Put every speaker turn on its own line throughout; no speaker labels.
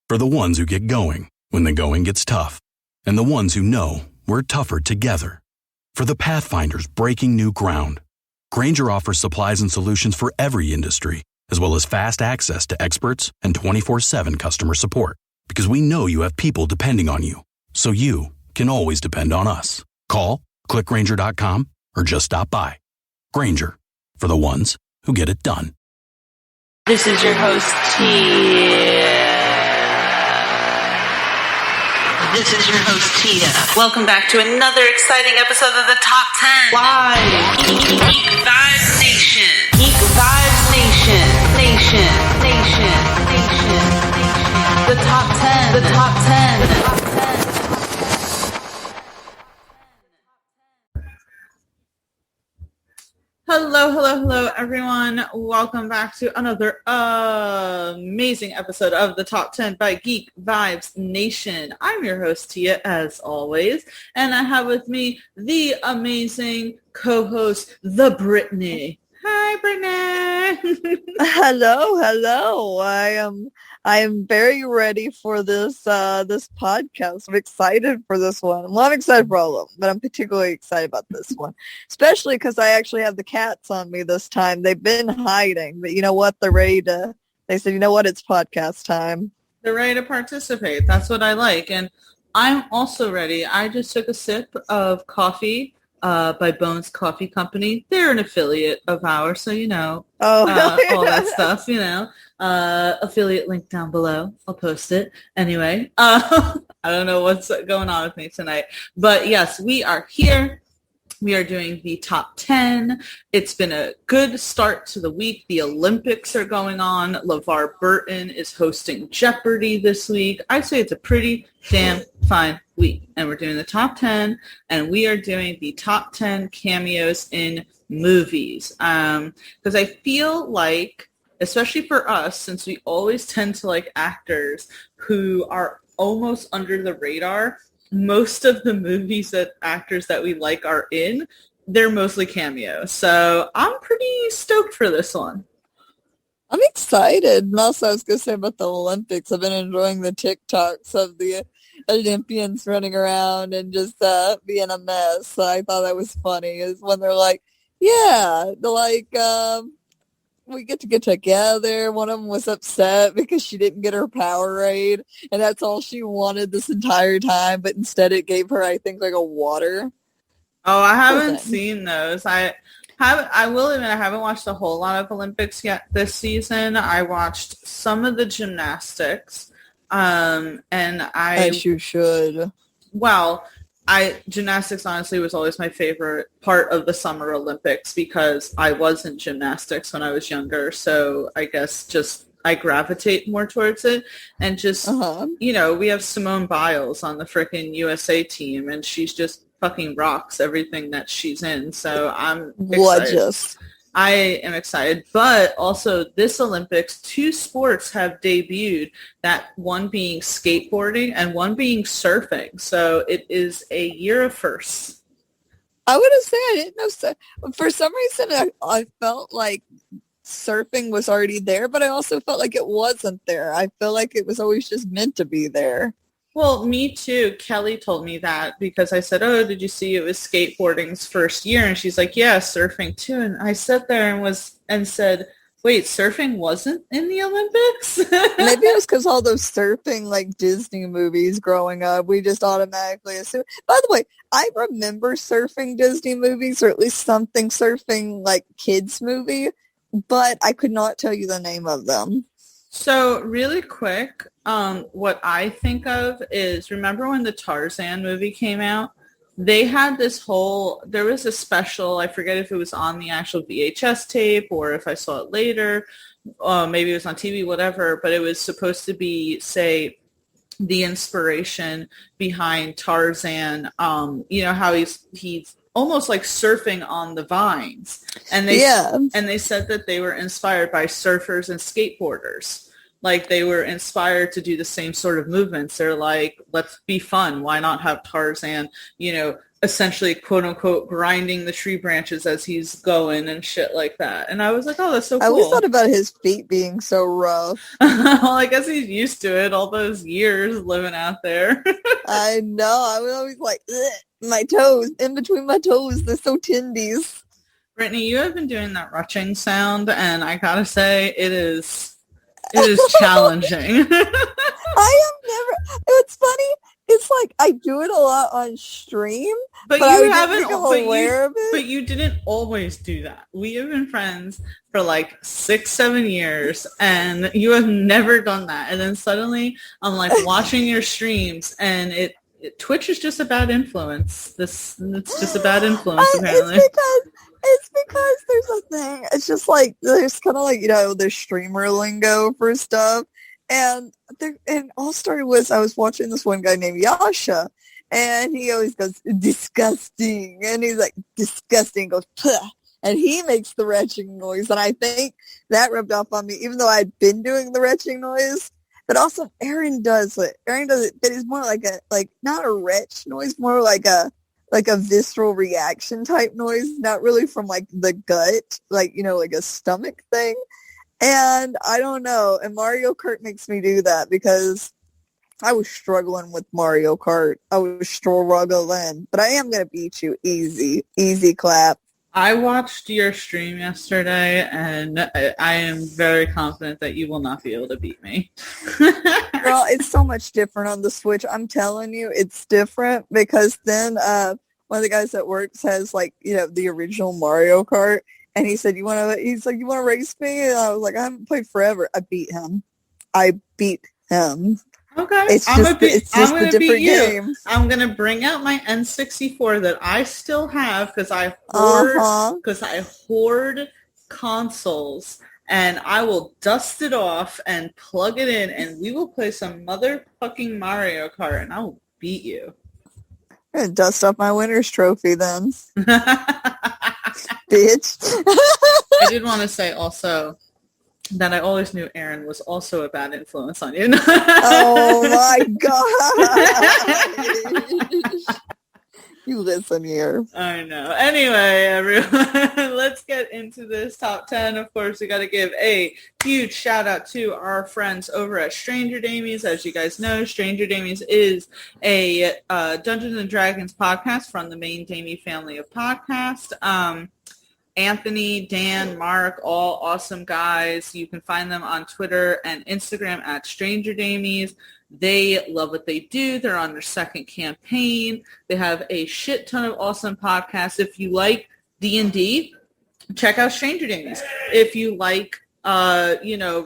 For the ones who get going when the going gets tough. And the ones who know we're tougher together. For the Pathfinders breaking new ground. Grainger offers supplies and solutions for every industry, as well as fast access to experts and 24/7 customer support. Because we know you have people depending on you. So you can always depend on us. Call, click Grainger.com, or just stop by. Grainger, for the ones who get it done.
This is your host, Tia. This is your host, Tia. Welcome back to another exciting episode of the Top 10. Live. Geek Vibes Nation. Geek Vibes Nation. Nation. The Top 10. The Top 10. The Top 10. Hello, everyone. Welcome back to another amazing episode of the Top 10 by Geek Vibes Nation. I'm your host, Tia, as always, and I have with me the amazing co-host, the Brittany. Hi, Brittany.
Hello. I am very ready for this podcast. I'm excited for this one. Well, I'm excited for all of them, but I'm particularly excited about this one, especially because I actually have the cats on me this time. They've been hiding, but you know what? They said, you know what? It's podcast time.
They're ready to participate. That's what I like. And I'm also ready. I just took a sip of coffee by Bones Coffee Company. They're an affiliate of ours, so you know all that stuff, you know. Affiliate link down below. I'll post it. Anyway, I don't know what's going on with me tonight. But yes, we are here. We are doing the top 10. It's been a good start to the week. The Olympics are going on. LeVar Burton is hosting Jeopardy this week. I'd say it's a pretty damn fine week. And we're doing the top 10, and we are doing the top 10 cameos in movies. Because I feel like, especially for us, since we always tend to like actors who are almost under the radar, most of the movies that actors that we like are in, they're mostly cameos. So I'm pretty stoked for this one.
I'm excited. And also, I was going to say about the Olympics, I've been enjoying the TikToks of the Olympians running around and just being a mess. So I thought that was funny, is when they're like, yeah, they're like, we get together. One of them was upset because she didn't get her Powerade, and that's all she wanted this entire time, but instead it gave her, I think, like a water.
Oh, I haven't seen those. I will admit I haven't watched a whole lot of Olympics yet this season. I watched some of the gymnastics, and
As you should.
Well, gymnastics honestly was always my favorite part of the Summer Olympics because I was in gymnastics when I was younger. So I guess just I gravitate more towards it. And just, you know, we have Simone Biles on the frickin' USA team, and she's just fucking rocks everything that she's in. So I'm excited.
Gorgeous.
I am excited, but also this Olympics, 2 sports have debuted, that one being skateboarding and one being surfing. So it is a year of firsts.
I would say I didn't know. For some reason, I felt like surfing was already there, but I also felt like it wasn't there. I feel like it was always just meant to be there.
Well, me too. Kelly told me that because I said, oh, did you see it was skateboarding's first year? And she's like, yeah, surfing too. And I sat there and said, wait, surfing wasn't in the Olympics?
Maybe it was because all those surfing, like Disney movies growing up, we just automatically assume. By the way, I remember surfing Disney movies, or at least something surfing like kids movie, but I could not tell you the name of them.
So really quick, what I think of is, remember when the Tarzan movie came out? They had there was a special, I forget if it was on the actual VHS tape or if I saw it later, maybe it was on TV, whatever, but it was supposed to be, say, the inspiration behind Tarzan, you know, how he's almost like surfing on the vines. And they said that they were inspired by surfers and skateboarders. like they were inspired to do the same sort of movements. They're like, let's be fun. Why not have Tarzan, essentially quote unquote grinding the tree branches as he's going and shit like that. And I was like, oh, that's so cool.
I always thought about his feet being so rough.
Well, I guess he's used to it all those years living out there.
I know. I was always like, my toes, in between my toes, they're so tendies.
Brittany, you have been doing that retching sound, and I gotta say, it is challenging.
I have never. It's funny. It's like I do it a lot on stream, but you haven't aware of it.
But you didn't always do that. We have been friends for like 6-7 years, and you have never done that. And then suddenly, I'm like watching your streams, and Twitch is just a bad influence. It's just a bad influence, apparently.
It's because there's a thing. It's just like there's kind of like there's streamer lingo for stuff. And all started was I was watching this one guy named Yasha, and he always goes, disgusting. And he's like, disgusting, goes, puh. And he makes the retching noise. And I think that rubbed off on me, even though I'd been doing the retching noise. But also Aaron does it. But it's more like not a retch noise, more like a visceral reaction type noise, not really from like the gut, like a stomach thing. And I don't know. And Mario Kart makes me do that because I was struggling with Mario Kart. I was struggling, but I am going to beat you easy clap.
I watched your stream yesterday, and I am very confident that you will not be able to beat me.
Girl, it's so much different on the Switch. I'm telling you, it's different because then one of the guys that works has the original Mario Kart. And he said, you want to race me? And I was like, I haven't played forever. I beat him. Okay.
It's just a different game. I'm going to bring out my N64 that I still have because I hoard consoles. And I will dust it off and plug it in, and we will play some motherfucking Mario Kart, and I will beat you.
I'm going to dust off my winner's trophy then. Bitch.
I did want to say also that I always knew Aaron was also a bad influence on you.
Oh my god. You listen here.
I know. Anyway, everyone, let's get into this top 10. Of course, we got to give a huge shout out to our friends over at Stranger Damies. As you guys know, Stranger Damies is a Dungeons and Dragons podcast from the main Damie family of podcasts. Anthony, Dan, Mark, all awesome guys. You can find them on Twitter and Instagram at Stranger Damies. They love what they do. They're on their second campaign. They have a shit ton of awesome podcasts. If you like D&D, check out Stranger Damies. If you like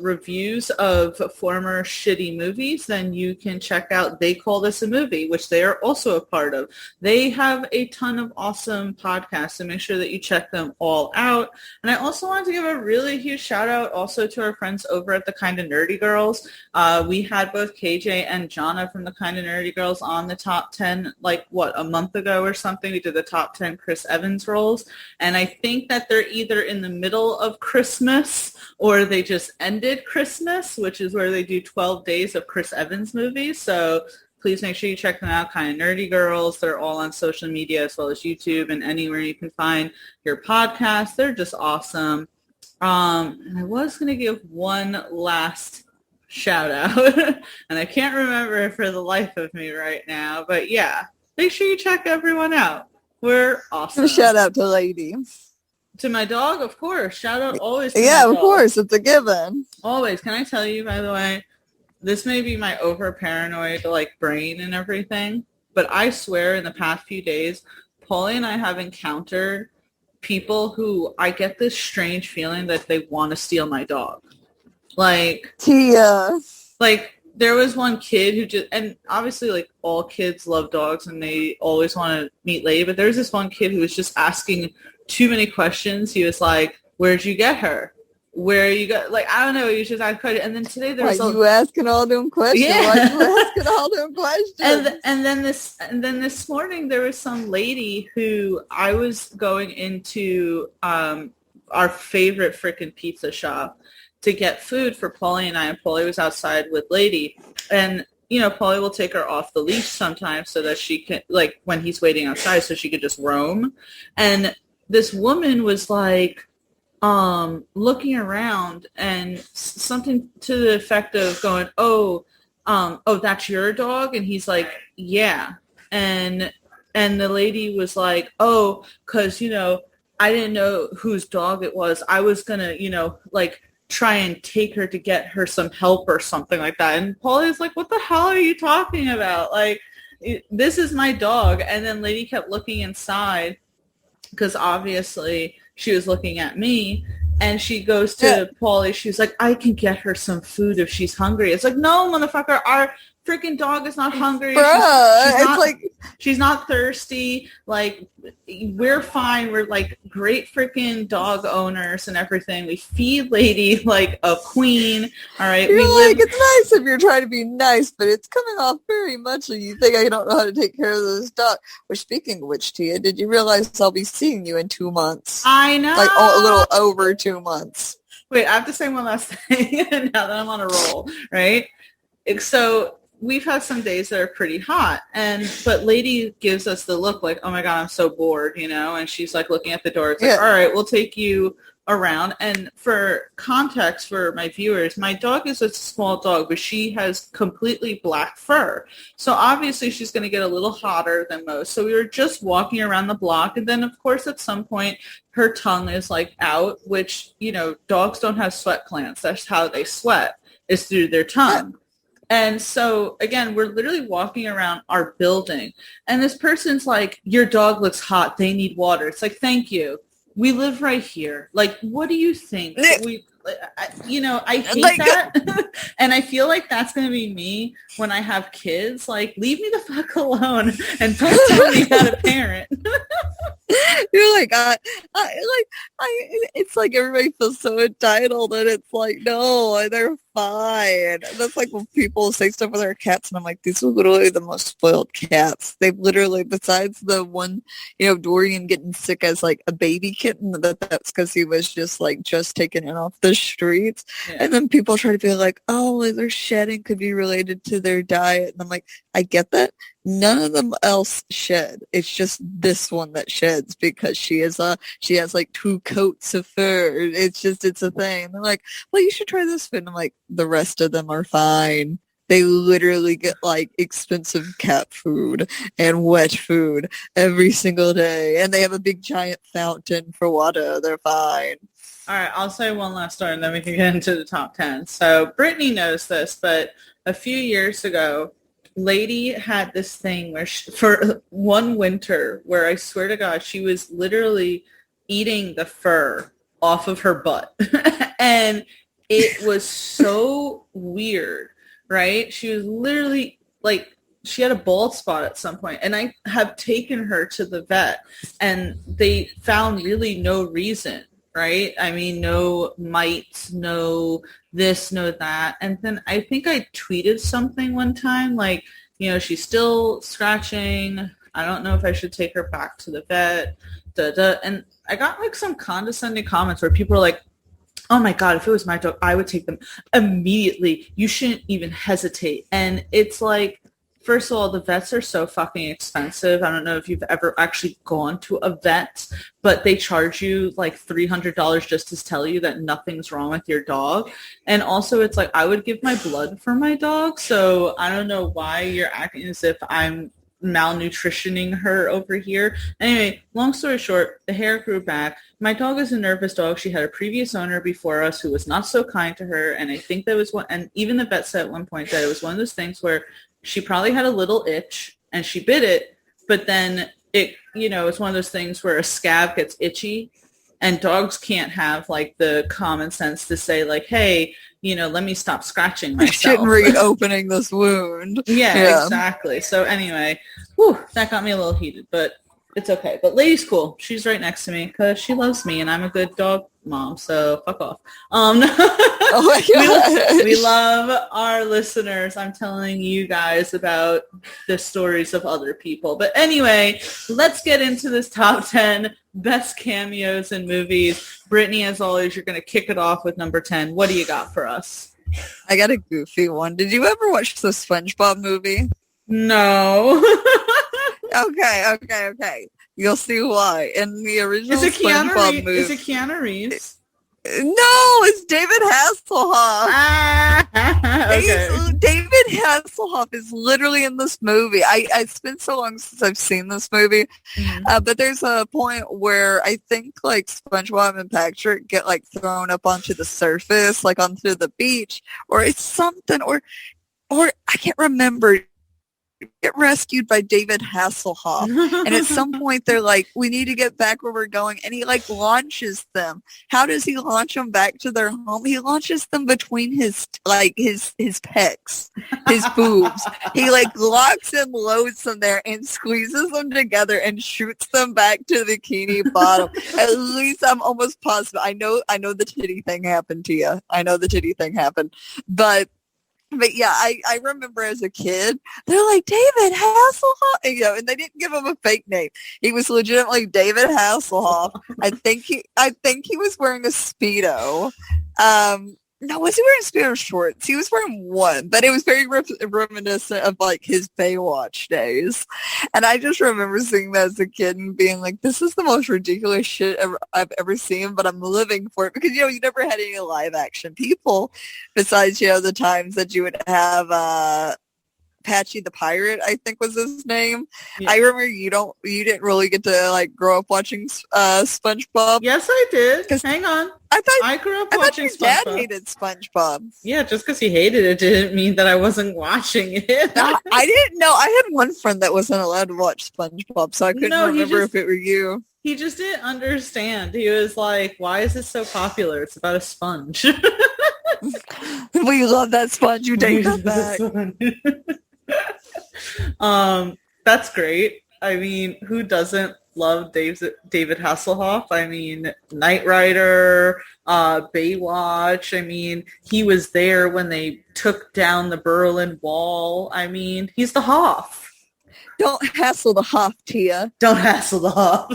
reviews of former shitty movies, then you can check out They Call This a Movie, which they are also a part of. They have a ton of awesome podcasts, so make sure that you check them all out. And I also wanted to give a really huge shout out also to our friends over at the Kinda Nerdy Girls. We had both KJ and Jonna from the Kinda Nerdy Girls on the top 10, a month ago or something. We did the top 10 Chris Evans roles. And I think that they're either in the middle of Christmas or they just ended Christmas, which is where they do 12 days of Chris Evans movies. So please make sure you check them out, Kind of Nerdy Girls. They're all on social media as well as YouTube and anywhere you can find your podcast. They're just awesome. And I was going to give one last shout out, and I can't remember it for the life of me right now. But yeah, make sure you check everyone out. We're awesome.
Shout out to Lady.
To my dog, of course. Shout out always to
my
dog.
Of course. It's a given.
Always. Can I tell you, by the way, this may be my over-paranoid, brain and everything, but I swear in the past few days, Paulie and I have encountered people who I get this strange feeling that they want to steal my dog.
Tia.
There was one kid who just, and obviously, all kids love dogs and they always want to meet Lady, but there was this one kid who was just asking too many questions. He was like, where'd you get her? Where you got, I don't know, he was just asking questions. And then today there was
you asking all them questions?
Yeah.
Why you asking all them questions?
And then this morning there was some lady who I was going into our favorite frickin' pizza shop. to get food for Paulie and I, and Paulie was outside with Lady. And, Paulie will take her off the leash sometimes so that she can, like, when he's waiting outside, so she could just roam. And this woman was like, looking around and something to the effect of going, oh, that's your dog? And he's like, yeah. And the lady was like, oh, because, I didn't know whose dog it was. I was going to, like, try and take her to get her some help or something like that. And Paulie's like, what the hell are you talking about? Like, this is my dog. And then lady kept looking inside because obviously she was looking at me. And she goes to Paulie. She's like, I can get her some food if she's hungry. It's like, no, motherfucker, our freaking dog is not hungry. She's not thirsty. Like, we're fine. We're like great freaking dog owners and everything. We feed Lady like a queen. All right.
It's nice if you're trying to be nice, but it's coming off very much like you think I don't know how to take care of this dog. Which, speaking of which, Tia, did you realize I'll be seeing you in 2 months?
I know.
Like a little over 2 months.
Wait, I have to say one last thing now that I'm on a roll, right? So we've had some days that are pretty hot, but Lady gives us the look like, oh my God, I'm so bored, and she's like looking at the door. It's like, all right, we'll take you around. And for context for my viewers, my dog is a small dog, but she has completely black fur. So obviously she's going to get a little hotter than most. So we were just walking around the block. And then of course, at some point her tongue is like out, which, dogs don't have sweat glands. That's how they sweat, is through their tongue. And so, again, we're literally walking around our building, and this person's like, your dog looks hot. They need water. It's like, thank you. We live right here. Like, what do you think? I hate that. And I feel like that's going to be me when I have kids. Like, leave me the fuck alone and don't tell me how to parent.
You're like, it's like everybody feels so entitled, and it's like, no, they're fine. And that's like when people say stuff with their cats, and I'm like, these are literally the most spoiled cats. They've literally, besides the one, Dorian getting sick as like a baby kitten, that's because he was just taken in off the streets. Yeah. And then people try to be like, oh, their shedding could be related to their diet. And I'm like, I get that. None of them else shed. It's just this one that sheds because she has like 2 coats of fur. It's a thing. And they're like, well, you should try this food. And I'm like, the rest of them are fine. They literally get like expensive cat food and wet food every single day. And they have a big giant fountain for water. They're fine.
All right, I'll say one last story and then we can get into the top 10. So Brittany knows this, but a few years ago, Lady had this thing where for one winter where I swear to God, she was literally eating the fur off of her butt. And it was so weird, right? She was literally like, she had a bald spot at some point, and I have taken her to the vet and they found really no reason. Right? I mean, no mites, no this, no that. And then I think I tweeted something one time like, she's still scratching. I don't know if I should take her back to the vet. And I got like some condescending comments where people are like, oh my God, if it was my dog, I would take them immediately. You shouldn't even hesitate. And it's like, first of all, the vets are so fucking expensive. I don't know if you've ever actually gone to a vet, but they charge you like $300 just to tell you that nothing's wrong with your dog. And also it's like, I would give my blood for my dog. So I don't know why you're acting as if I'm malnutritioning her over here. Anyway, long story short, the hair grew back. My dog is a nervous dog. She had a previous owner before us who was not so kind to her. And I think that was one, and even the vet said at one point that it was one of those things where she probably had a little itch and she bit it, but then it, it's one of those things where a scab gets itchy and dogs can't have like the common sense to say like, hey, let me stop scratching myself.
I shouldn't reopening this wound.
Yeah, exactly. So anyway, that got me a little heated, but It's okay. But Lady's cool. She's right next to me because she loves me and I'm a good dog mom. So fuck off. Oh my God. We love our listeners. I'm telling you guys about the stories of other people. But anyway, let's get into this top 10 best cameos in movies. Brittany, as always, you're going to kick it off with number 10. What do you got for us?
I got a goofy one. Did you ever watch the SpongeBob movie?
No.
Okay. You'll see why. In the original SpongeBob movie,
is it Keanu Reeves?
No, it's David Hasselhoff. Okay. David Hasselhoff is literally in this movie. It's been so long since I've seen this movie, but there's a point where I think like SpongeBob and Patrick get like thrown up onto the surface, like onto the beach, or it's something, or I can't remember. Get rescued by David Hasselhoff, and at some point they're like, we need to get back where we're going, and he like launches them. How does he launch them back to their home? He launches them between his pecs, his boobs. He like locks and loads them there and squeezes them together and shoots them back to the bikini bottom. At least I'm almost positive. I know the titty thing happened to you. I know the titty thing happened, but yeah, I remember as a kid, they're like, David Hasselhoff, and they didn't give him a fake name. He was legitimately David Hasselhoff. I think he was wearing a Speedo. No, was he wearing Speedo shorts? He was wearing one, but it was very reminiscent of like his Baywatch days. And I just remember seeing that as a kid and being like, this is the most ridiculous shit I've ever seen, but I'm living for it because, you never had any live action people besides, the times that you would have, Patchy the Pirate, I think was his name. Yeah. I remember you didn't really get to like grow up watching SpongeBob.
Yes, I did. Hang on. I grew up watching SpongeBob.
Dad hated SpongeBob.
Yeah, just because he hated it didn't mean that I wasn't watching it.
No, I didn't know. I had one friend that wasn't allowed to watch SpongeBob, so I couldn't remember if it were you.
He just didn't understand. He was like, why is this so popular? It's about a sponge.
We love that sponge. You take that back.
That's great. I mean, who doesn't love David Hasselhoff? I mean, Knight Rider, Baywatch. I mean, he was there when they took down the Berlin Wall. I mean, he's the Hoff.
Don't hassle the Hoff, Tia.
Don't hassle the Hoff.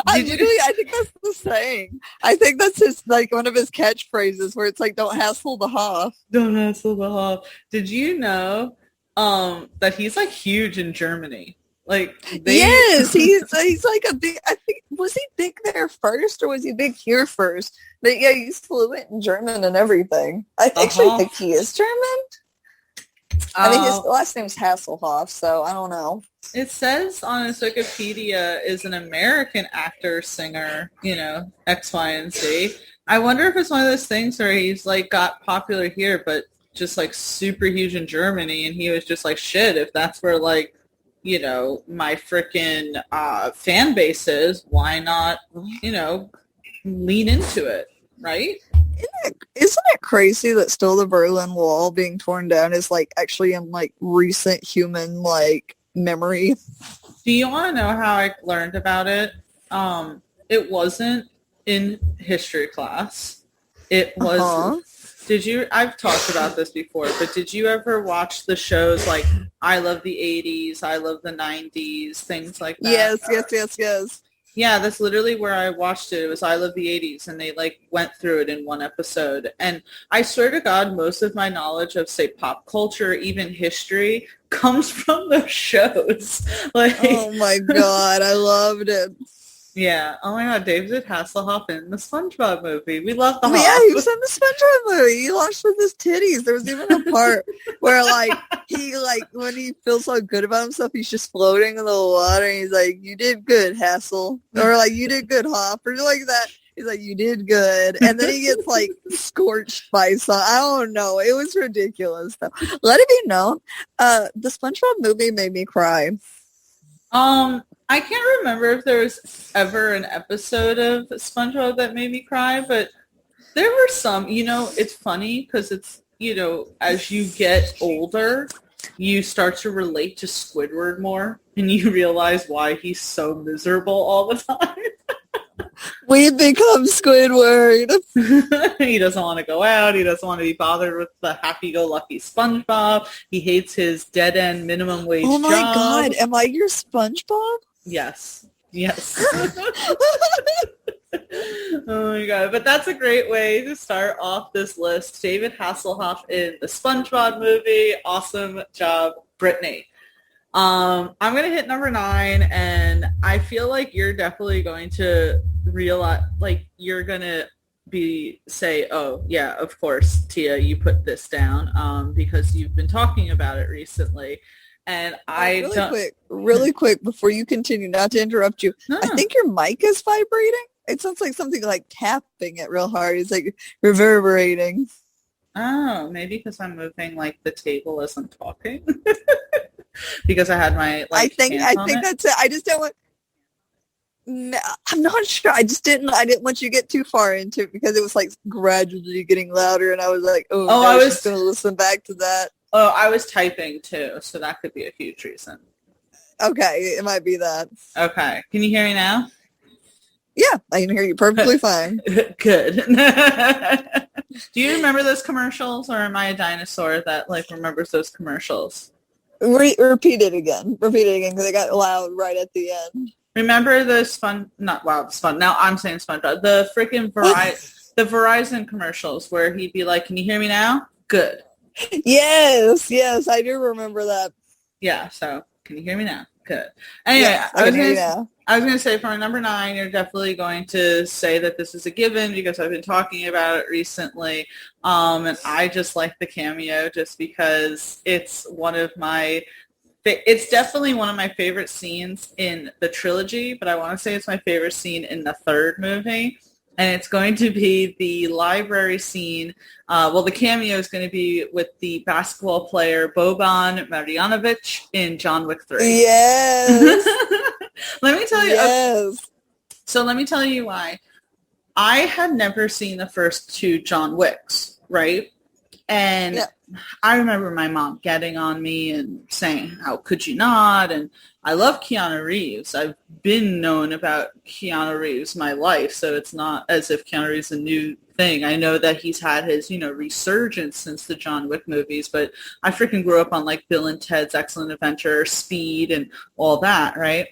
I think that's the saying. I think that's his like one of his catchphrases where it's like, "Don't hassle the Hoff."
Don't hassle the Hoff. Did you know that he's like huge in Germany? Like,
yes, he's like a big. I think was he big there first or was he big here first? But yeah, he's fluent in German and everything. I actually think he is German. I mean, his last name's Hasselhoff, so I don't know.
It says on his Wikipedia is an American actor, singer, X, Y, and Z. I wonder if it's one of those things where he's like got popular here, but just like super huge in Germany, and he was just like, shit, if that's where like, my freaking fan base is, why not, lean into it, right?
Isn't it crazy that still the Berlin Wall being torn down is like actually in like recent human like memory?
Do you want to know how I learned about it? It wasn't in history class. It was. I've talked about this before, but did you ever watch the shows like I Love the 80s, I Love the 90s, things like that?
Yes.
Yeah, that's literally where I watched it. It was I Love the 80s, and they like went through it in one episode. And I swear to God, most of my knowledge of, say, pop culture, even history, comes from those shows. Like,
oh my God, I loved it.
Yeah. Oh my God, David Hasselhoff in the SpongeBob movie. We love the Hoff.
Yeah, he was in the SpongeBob movie. He launched with his titties. There was even a part where like he like when he feels so good about himself, he's just floating in the water and he's like, "You did good, Hassel," or like, "You did good, Hoff," or like that. He's like, "You did good," and then he gets like scorched by sun. I don't know. It was ridiculous though. Let it be known, the SpongeBob movie made me cry.
I can't remember if there was ever an episode of SpongeBob that made me cry, but there were some. It's funny because it's, as you get older, you start to relate to Squidward more, and you realize why he's so miserable all the time.
We've become Squidward.
He doesn't want to go out. He doesn't want to be bothered with the happy-go-lucky SpongeBob. He hates his dead-end minimum wage job.
Oh my God, am I your SpongeBob?
Yes. Oh my God. But that's a great way to start off this list. David Hasselhoff in the SpongeBob movie. Awesome job, Brittany. I'm going to hit number 9, and I feel like you're definitely going to realize, like, you're going to say, oh, yeah, of course, Tia, you put this down because you've been talking about it recently. And
really quick, before you continue, not to interrupt you,
No.
I think your mic is vibrating. It sounds like something like tapping it real hard. It's like reverberating.
Oh, maybe because I'm moving like the table as I'm talking. Because I had my
I think that's it. I just don't want. No, I'm not sure. I didn't want you to get too far into it because it was like gradually getting louder, and I was like, I was just going to listen back to that.
Oh, I was typing too, so that could be a huge reason.
Okay, it might be that.
Okay, can you hear me now?
Yeah, I can hear you perfectly fine.
Good. Do you remember those commercials, or am I a dinosaur that like remembers those commercials?
Repeat it again because it got loud right at the end.
Remember the now I'm saying SpongeBob. The freaking the Verizon commercials where he'd be like, "Can you hear me now?" Good.
Yes, I do remember that.
Yeah, so can you hear me now? Good. Anyway,
yes, I
was going to say for number 9, you're definitely going to say that this is a given because I've been talking about it recently. And I just like the cameo just because it's definitely one of my favorite scenes in the trilogy, but I want to say it's my favorite scene in the third movie. And it's going to be the library scene. The cameo is going to be with the basketball player Boban Marjanovic in John Wick 3.
Yes.
Let me tell you.
Yes.
So let me tell you why. I had never seen the first 2 John Wicks, right? And I remember my mom getting on me and saying, how could you not? And I love Keanu Reeves. I've been known about Keanu Reeves my life, so it's not as if Keanu Reeves is a new thing. I know that he's had his, resurgence since the John Wick movies, but I freaking grew up on like Bill and Ted's Excellent Adventure, Speed, and all that, right?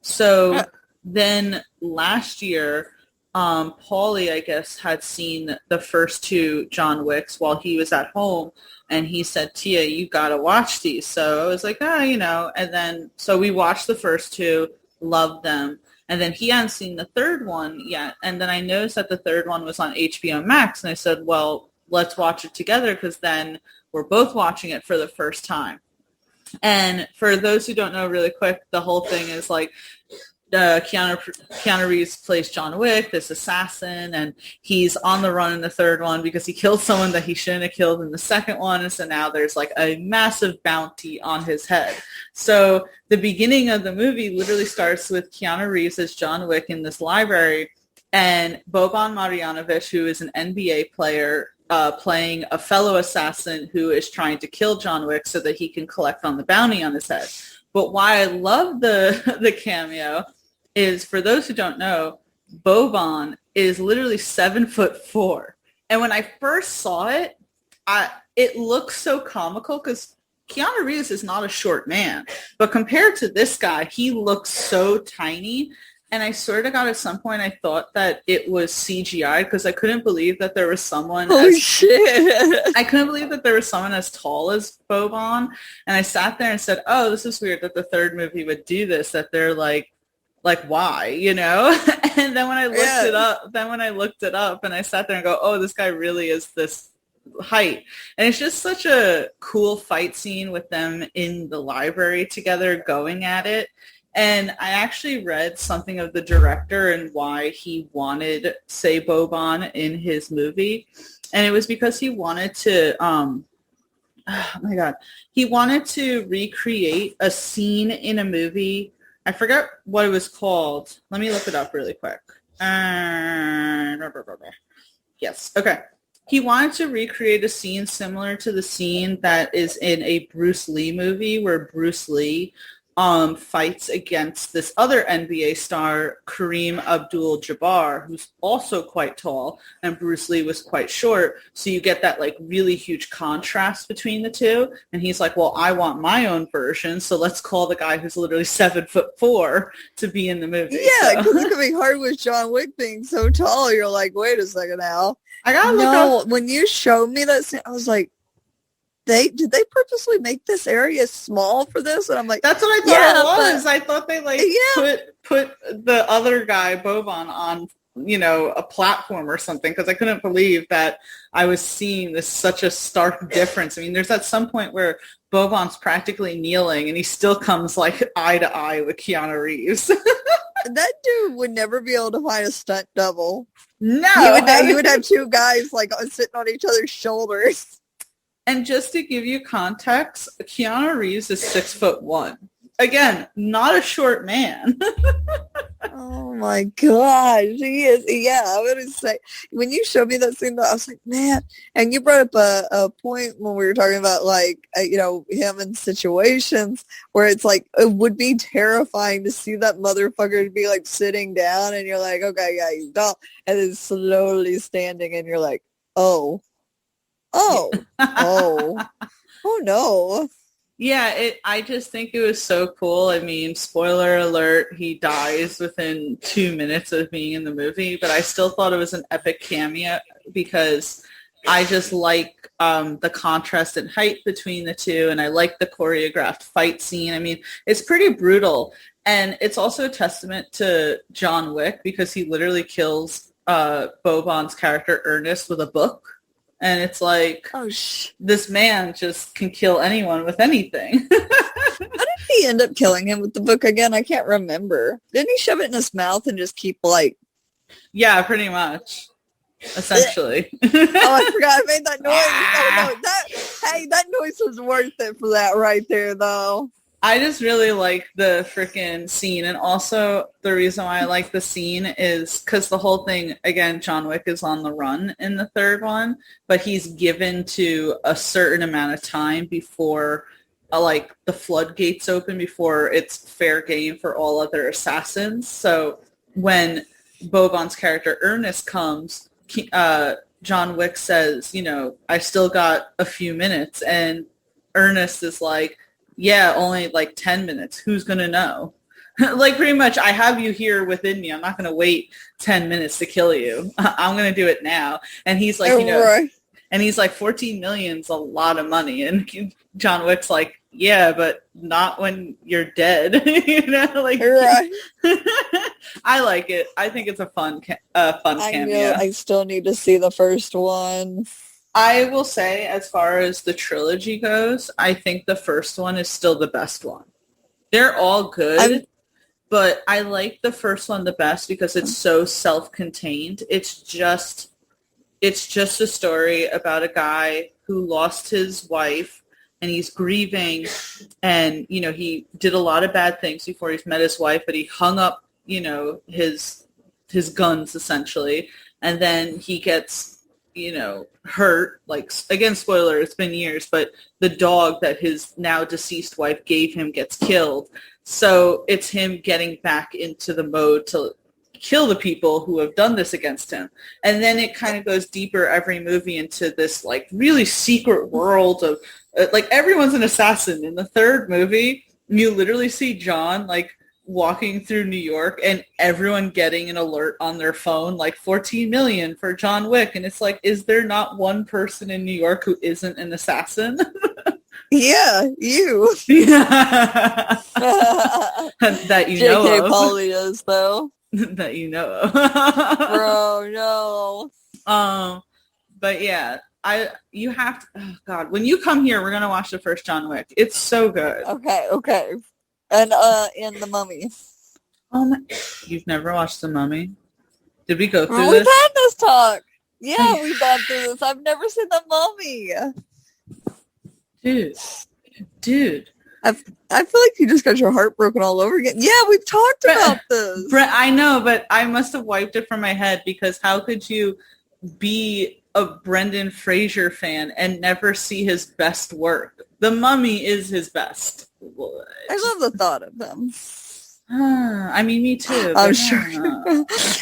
So then last year, Paulie, I guess, had seen the first 2 John Wicks while he was at home, and he said, Tia, you got to watch these. So I was like, and then, so we watched the first 2, loved them, and then he hadn't seen the third one yet, and then I noticed that the third one was on HBO Max, and I said, well, let's watch it together, because then we're both watching it for the first time. And for those who don't know, really quick, the whole thing is like, Keanu Reeves plays John Wick, this assassin, and he's on the run in the third one because he killed someone that he shouldn't have killed in the second one, and so now there's like a massive bounty on his head. So the beginning of the movie literally starts with Keanu Reeves as John Wick in this library, and Boban Marjanovic, who is an NBA player, playing a fellow assassin who is trying to kill John Wick so that he can collect on the bounty on his head. But why I love the cameo is, for those who don't know, Boban is literally 7'4". And when I first saw it, it looks so comical because Keanu Reeves is not a short man. But compared to this guy, he looks so tiny. And I swear to God, at some point, I thought that it was CGI because I couldn't believe that there was someone. I couldn't believe that there was someone as tall as Boban. And I sat there and said, oh, this is weird that the third movie would do this, that they're like why, And then when I looked it up, and I sat there and go, oh, this guy really is this height. And it's just such a cool fight scene with them in the library together going at it. And I actually read something of the director and why he wanted, say, Boban in his movie. And it was because he wanted to, he wanted to recreate a scene in a movie. I forgot what it was called. Let me look it up really quick. Yes. Okay. He wanted to recreate a scene similar to the scene that is in a Bruce Lee movie where Bruce Lee fights against this other NBA star, Kareem Abdul-Jabbar, who's also quite tall, and Bruce Lee was quite short. So you get that like really huge contrast between the two. And he's like, well, I want my own version, so let's call the guy who's literally 7'4" to be in the movie.
Yeah, because it could be hard with John Wick being so tall. You're like, wait a second now.
I gotta look up.
When you showed me that scene, I was like, did they purposely make this area small for this? And I'm like,
that's what I thought it was. I thought they put the other guy, Boban, on, a platform or something, because I couldn't believe that I was seeing this such a stark difference. I mean, there's at some point where Boban's practically kneeling and he still comes like eye to eye with Keanu Reeves.
That dude would never be able to find a stunt double.
No.
You would have two guys like sitting on each other's shoulders.
And just to give you context, Keanu Reeves is 6'1". Again, not a short man.
Oh my gosh, he is. Yeah, I would say when you showed me that scene, I was like, man. And you brought up a point when we were talking about like him in situations where it's like it would be terrifying to see that motherfucker to be like sitting down, and you're like, okay, yeah, he's down, and then slowly standing, and you're like, oh no.
Yeah, I just think it was so cool. I mean, spoiler alert, he dies within 2 minutes of being in the movie, but I still thought it was an epic cameo because I just like the contrast in height between the two, and I like the choreographed fight scene. I mean, it's pretty brutal, and it's also a testament to John Wick because he literally kills Boban's character Ernest with a book. And it's like, this man just can kill anyone with anything.
How did he end up killing him with the book again? I can't remember. Didn't he shove it in his mouth and just keep like...
Yeah, pretty much. Essentially.
Oh, I forgot I made that noise. That noise was worth it for that right there, though.
I just really like the freaking scene. And also the reason why I like the scene is because the whole thing, again, John Wick is on the run in the third one, but he's given to a certain amount of time before like the floodgates open, before it's fair game for all other assassins. So when Boban's character Ernest comes, John Wick says, I still got a few minutes. And Ernest is like, yeah, only like 10 minutes. Who's going to know? Like pretty much, I have you here within me. I'm not going to wait 10 minutes to kill you. I'm going to do it now. And he's like, and he's like, 14 million's a lot of money. And John Wick's like, yeah, but not when you're dead. Right. I like it. I think it's a fun cameo.
I still need to see the first one.
I will say, as far as the trilogy goes, I think the first one is still the best one. They're all good, but I like the first one the best because it's so self-contained. It's just a story about a guy who lost his wife, and he's grieving, and, he did a lot of bad things before he's met his wife, but he hung up, his guns, essentially, and then he gets hurt, like, again, spoiler, it's been years, but the dog that his now deceased wife gave him gets killed. So it's him getting back into the mode to kill the people who have done this against him. And then it kind of goes deeper every movie into this, like, really secret world of, like, everyone's an assassin. In the third movie, you literally see John, like, walking through New York and everyone getting an alert on their phone, like 14 million for John Wick. And it's like, is there not one person in New York who isn't an assassin?
Yeah, you.
That you know
J.K.
of.
Pauli is, though.
That you know of.
Bro, no.
But yeah, you have to, oh God, when you come here, we're going to watch the first John Wick. It's so good.
Okay. And in The Mummy.
Oh my! You've never watched The Mummy? Did we go through this?
We've had this talk. Yeah, we've gone through this. I've never seen The Mummy.
Dude.
I feel like you just got your heart broken all over again. Yeah, we've talked about this.
I know, but I must have wiped it from my head because how could you be a Brendan Fraser fan and never see his best work. The Mummy is his best.
I love the thought of them.
I mean, me too.
I'm sure.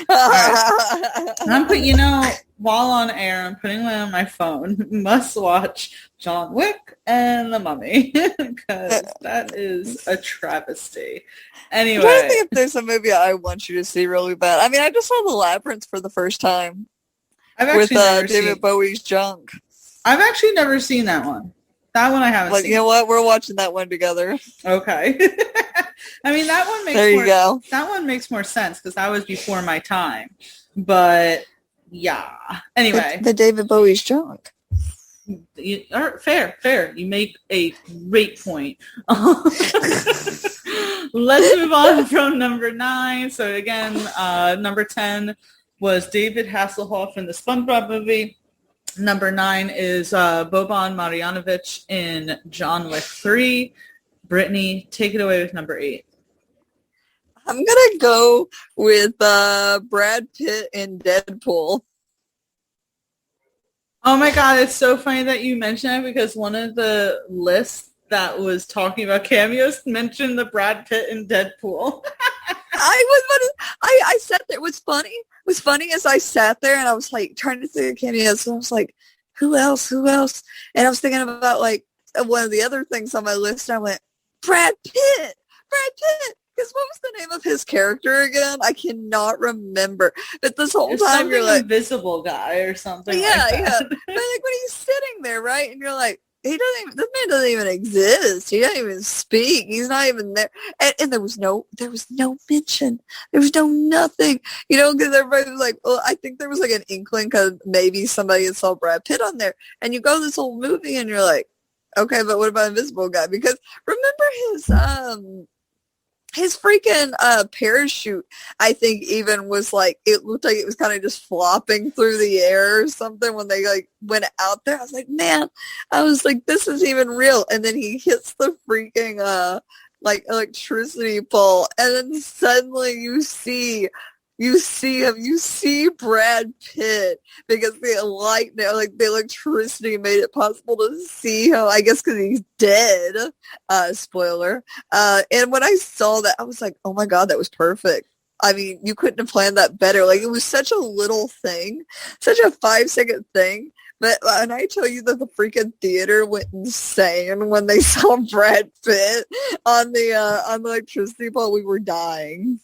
Right. While on air, I'm putting one on my phone. Must watch John Wick and The Mummy because that is a travesty. Anyway,
I'm trying to think if there's a movie I want you to see really bad. I mean, I just saw The Labyrinth for the first time with David Bowie's junk.
I've actually never seen that one. That one I haven't seen.
You know what? We're watching that one together.
Okay. I mean, that one makes That one makes more sense because that was before my time. But yeah. Anyway,
the David Bowie's junk.
Fair. You make a great point. Let's move on from number 9. So again, number 10 was David Hasselhoff in the SpongeBob movie. Number 9 is Boban Marjanovic in John Wick 3. Brittany, take it away with number 8.
I'm going to go with Brad Pitt in Deadpool.
Oh my God, it's so funny that you mentioned it because one of the lists that was talking about cameos mentioned the Brad Pitt in Deadpool.
I sat there. What's funny as I sat there and I was like trying to think of cameos. And I was like, who else? And I was thinking about like one of the other things on my list. And I went, Brad Pitt. Because what was the name of his character again? I cannot remember. But this whole time you're like
invisible guy or something.
Yeah,
like that.
yeah. But like when he's sitting there, right, and you're like, this man doesn't even exist. He doesn't even speak. He's not even there. And there was no mention. There was no nothing. Because everybody was like, well, I think there was like an inkling because maybe somebody had saw Brad Pitt on there. And you go this whole movie and you're like, okay, but what about Invisible Guy? Because remember his freaking parachute, I think even was like, it looked like it was kind of just flopping through the air or something when they like went out there. I was like, man, this is even real. And then he hits the freaking like electricity pole, and then suddenly you see Brad Pitt because the electricity made it possible to see him, I guess because he's dead, spoiler. And when I saw that, I was like, oh my God, that was perfect. I mean, you couldn't have planned that better. Like, it was such a little thing, such a 5-second thing. But, and I tell you that the freaking theater went insane when they saw Brad Pitt on the electricity pole. We were dying.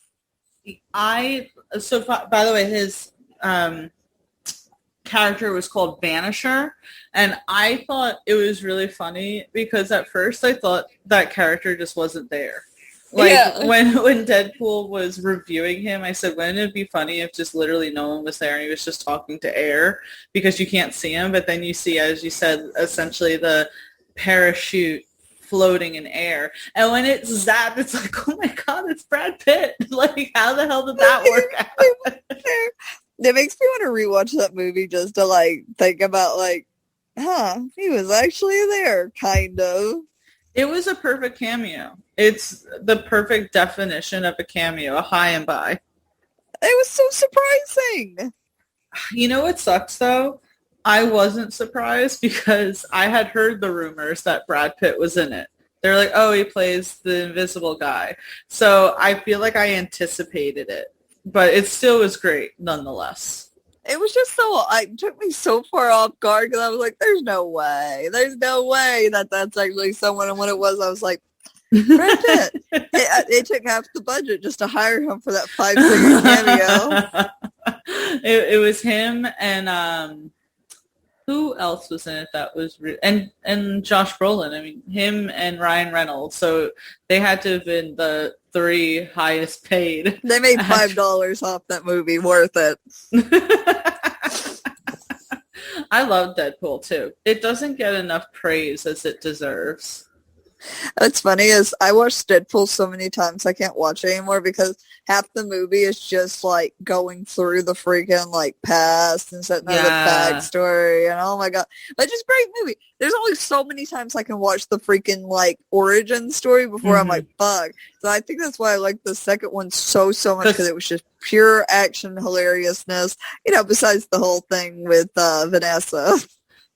By the way, his character was called Vanisher, and I thought it was really funny because at first I thought that character just wasn't there. When Deadpool was reviewing him, I said, wouldn't it be funny if just literally no one was there and he was just talking to air because you can't see him, but then you see, as you said, essentially the parachute floating in air, and when it's zapped, it's like, oh my God, it's Brad Pitt. Like, how the hell did that work out?
It makes me want to rewatch that movie just to like think about like, he was actually there, kind of.
It was a perfect cameo. It's the perfect definition of a cameo, a high and by.
It was so surprising.
You know what sucks though? I wasn't surprised because I had heard the rumors that Brad Pitt was in it. They're like, oh, he plays the invisible guy. So I feel like I anticipated it, but it still was great nonetheless.
It was just it took me so far off guard because I was like, there's no way that that's actually someone. And when it was, I was like, Brad Pitt. It took half the budget just to hire him for that 5-second cameo.
It was him and who else was in it that was and Josh Brolin. I mean, him and Ryan Reynolds. So they had to have been the 3 highest paid.
They made $5 off that movie. Worth it.
I love Deadpool too. It doesn't get enough praise as it deserves.
What's funny is I watched Deadpool so many times I can't watch it anymore because half the movie is just like going through the freaking like past and setting up the backstory and oh my god. But it's a great movie. There's only so many times I can watch the freaking like origin story before I'm like, fuck. So I think that's why I like the second one so much because it was just pure action hilariousness, besides the whole thing with Vanessa.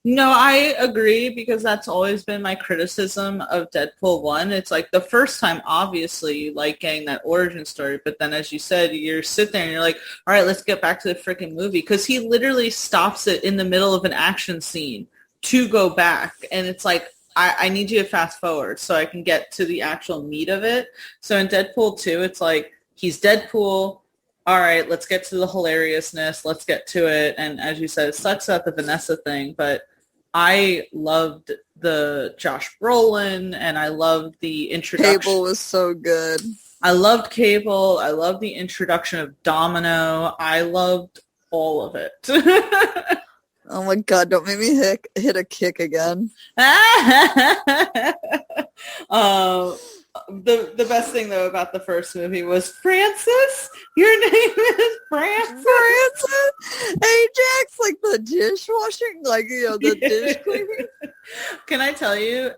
No, I agree because that's always been my criticism of Deadpool 1. It's like the first time, obviously, you like getting that origin story. But then, as you said, you sit there and you're like, all right, let's get back to the freaking movie. Because he literally stops it in the middle of an action scene to go back. And it's like, I need you to fast forward so I can get to the actual meat of it. So in Deadpool 2, it's like, he's Deadpool. All right, let's get to the hilariousness. Let's get to it. And as you said, it sucks about the Vanessa thing, but I loved the Josh Brolin, and I loved the introduction.
Cable was so good.
I loved Cable. I loved the introduction of Domino. I loved all of it.
Oh my god, don't make me hit a kick again.
The best thing though about the first movie was Francis. Your name is Francis.
Ajax, like the dishwashing, like the dish cleaning.
Can I tell you?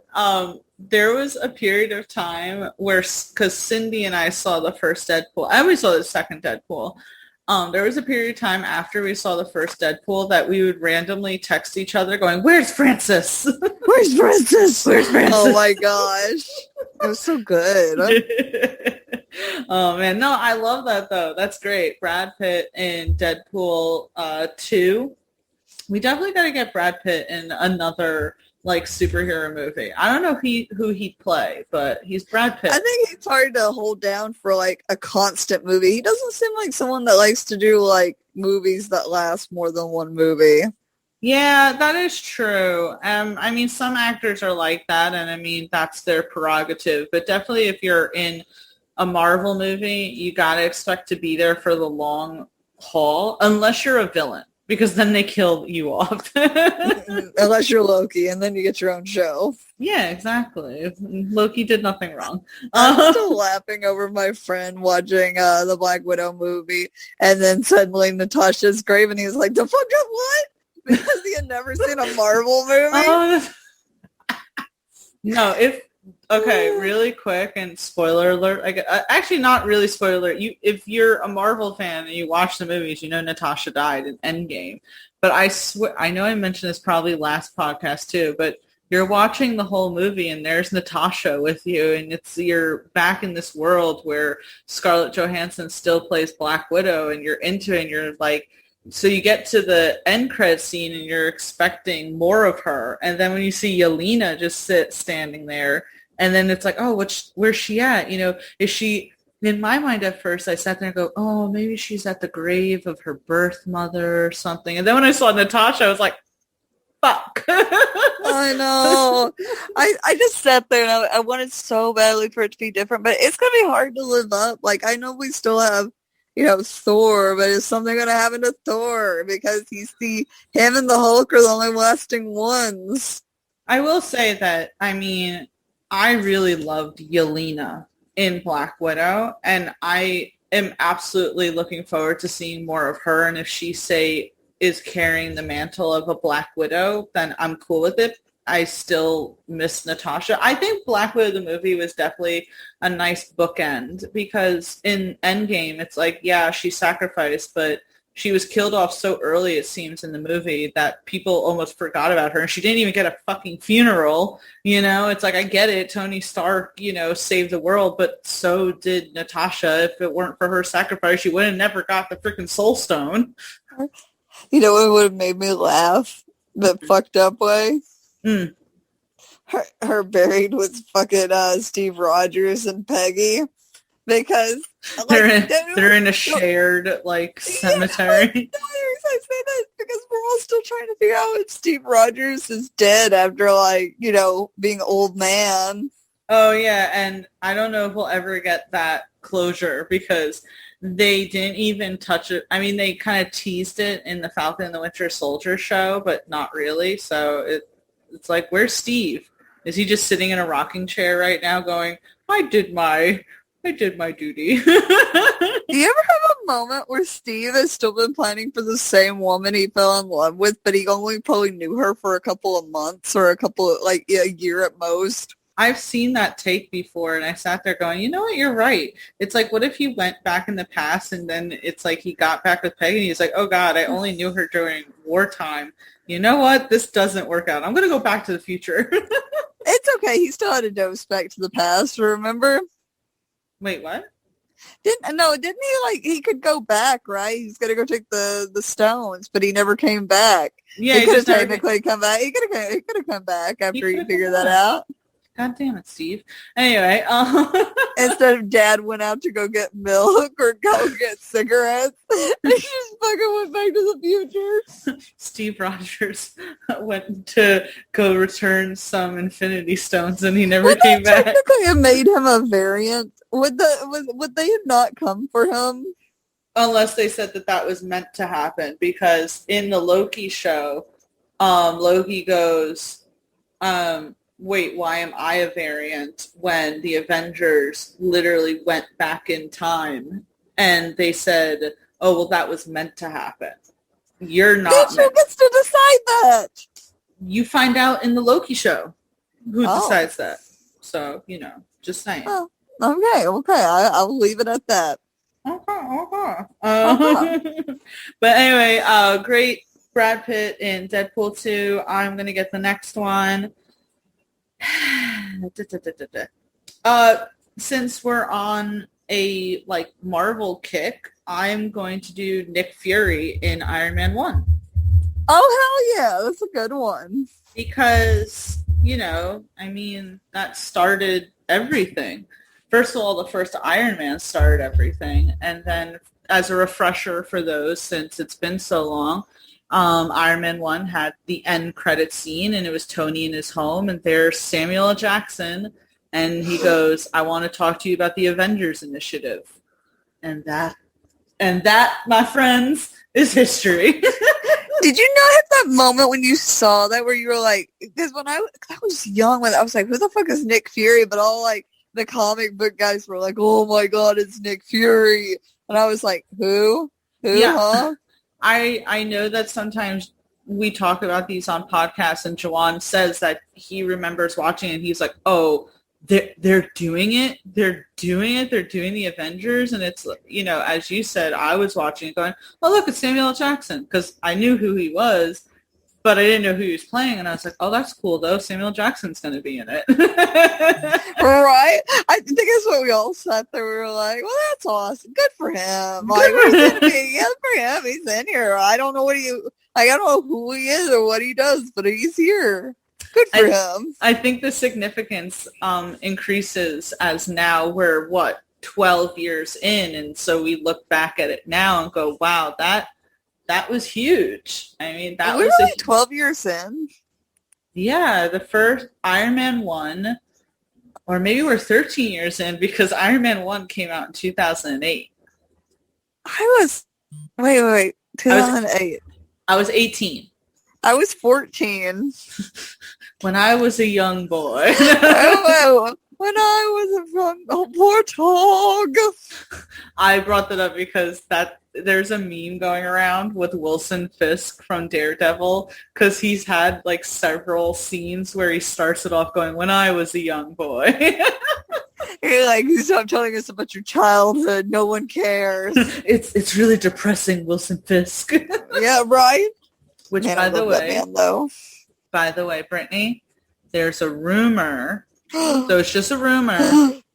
There was a period of time where, because Cindy and I saw the first Deadpool, and we saw the second Deadpool. There was a period of time after we saw the first Deadpool that we would randomly text each other going, "Where's Francis?
Where's Francis?
Where's Francis?"
Oh my gosh. It was so good.
Oh man, no, I love that though. That's great. Brad Pitt in Deadpool 2. We definitely got to get Brad Pitt in another like superhero movie. I don't know who he'd play, but he's Brad Pitt.
I think he's hard to hold down for like a constant movie. He doesn't seem like someone that likes to do like movies that last more than one movie.
Yeah, that is true. I mean, some actors are like that, and I mean, that's their prerogative. But definitely if you're in a Marvel movie, you got to expect to be there for the long haul, unless you're a villain, because then they kill you off.
Unless you're Loki, and then you get your own show.
Yeah, exactly. Loki did nothing wrong.
I'm still laughing over my friend watching the Black Widow movie, and then suddenly Natasha's grave, and he was like, "The fuck up what?" Because he had never seen a Marvel movie. No,
okay, really quick and spoiler alert. Actually, not really spoiler alert. If you're a Marvel fan and you watch the movies, you know Natasha died in Endgame. But I swear, I know I mentioned this probably last podcast too, but you're watching the whole movie and there's Natasha with you, and you're back in this world where Scarlett Johansson still plays Black Widow, and you're into it, and you're like, so you get to the end credit scene and you're expecting more of her. And then when you see Yelena just standing there, and then it's like, oh, where's she at? Is she, in my mind at first, I sat there and go, oh, maybe she's at the grave of her birth mother or something. And then when I saw Natasha, I was like, fuck.
I know. I just sat there and I wanted so badly for it to be different, but it's going to be hard to live up. Like, I know we still have Thor, but is something going to happen to Thor? Because him and the Hulk are the only lasting ones.
I will say that, I mean, I really loved Yelena in Black Widow, and I am absolutely looking forward to seeing more of her. And if she, is carrying the mantle of a Black Widow, then I'm cool with it. I still miss Natasha. I think Black Widow, the movie, was definitely a nice bookend because in Endgame, it's like, yeah, she sacrificed, but she was killed off so early, it seems, in the movie that people almost forgot about her. And she didn't even get a fucking funeral. It's like, I get it. Tony Stark, saved the world, but so did Natasha. If it weren't for her sacrifice, she would have never got the freaking Soul Stone.
It would have made me laugh, the fucked up way.
Mm.
Her buried with fucking Steve Rogers and Peggy, because
they're in a shared cemetery.
I say that because we're all still trying to figure out if Steve Rogers is dead after being old man.
Oh yeah, and I don't know if we'll ever get that closure because they didn't even touch it. I mean, they kind of teased it in the Falcon and the Winter Soldier show, but not really. So it's like, where's Steve? Is he just sitting in a rocking chair right now going, I did my duty?
Do you ever have a moment where Steve has still been planning for the same woman he fell in love with, but he only probably knew her for a couple of months or a year at most?
I've seen that take before, and I sat there going, you know what, you're right. It's like, what if he went back in the past, and then it's like he got back with Peggy, and he's like, oh, God, I only knew her during wartime. You know what? This doesn't work out. I'm going to go back to the future.
It's okay. He still had a dose back to the past, remember?
Wait, what?
Didn't he could go back, right? He's gonna go take the stones, but he never came back.
Yeah,
he could have technically come back. He could have come back after he figured that out.
God damn it, Steve. Anyway,
instead of Dad went out to go get milk or go get cigarettes, he just fucking went back to the future.
Steve Rogers went to go return some Infinity Stones, and he never came back.
Technically, it made him a variant. Would they not come for him?
Unless they said that was meant to happen, because in the Loki show, Loki goes, wait, why am I a variant, when the Avengers literally went back in time and they said, oh, well, that was meant to happen. You're not.
Who gets to decide that?
You find out in the Loki show who decides that. So, just saying.
Oh, okay. I'll leave it at that.
Okay. But anyway, great Brad Pitt in Deadpool 2. I'm going to get the next one. Since we're on a Marvel kick, I'm going to do Nick Fury in Iron Man 1.
Oh, hell yeah. That's a good one.
Because, that started everything. First of all, the first Iron Man started everything. And then as a refresher for those, since it's been so long, Iron Man 1 had the end credit scene, and it was Tony in his home, and there's Samuel L. Jackson, and he goes, I want to talk to you about the Avengers Initiative. And that, my friends, is history.
Did you not have that moment when you saw that where you were like, because when I was young, when I was like, who the fuck is Nick Fury? But all the comic book guys were like, oh my God, it's Nick Fury. And I was like, who?
Yeah.
Huh?
I know that sometimes we talk about these on podcasts, and Jawan says that he remembers watching, and he's like, oh, they're doing it. They're doing it. They're doing the Avengers. And it's, as you said, I was watching it going, oh, look, it's Samuel L. Jackson, because I knew who he was, but I didn't know who he was playing. And I was like, oh, that's cool, though. Samuel Jackson's going to be in it.
Right? I think that's what we all sat there. We were like, well, that's awesome. Good for him. Good for him. He's in here. I don't know who he is or what he does, but he's here. Good for him.
I think the significance increases as now we're, 12 years in, and so we look back at it now and go, wow, that was huge. I mean, that was
really 12 years in.
Yeah, the first Iron Man 1, or maybe we're 13 years in, because Iron Man 1 came out in 2008.
Wait, 2008.
I was 18.
I was 14.
When I was a young boy.
When I was a young warthog.
I brought that up because there's a meme going around with Wilson Fisk from Daredevil, because he's had several scenes where he starts it off going, when I was a young boy.
You're like, stop telling us about your childhood. No one cares.
It's really depressing, Wilson Fisk.
Yeah, right?
Which,
Man,
by the way, Brittany, there's a rumor, so it's just a rumor,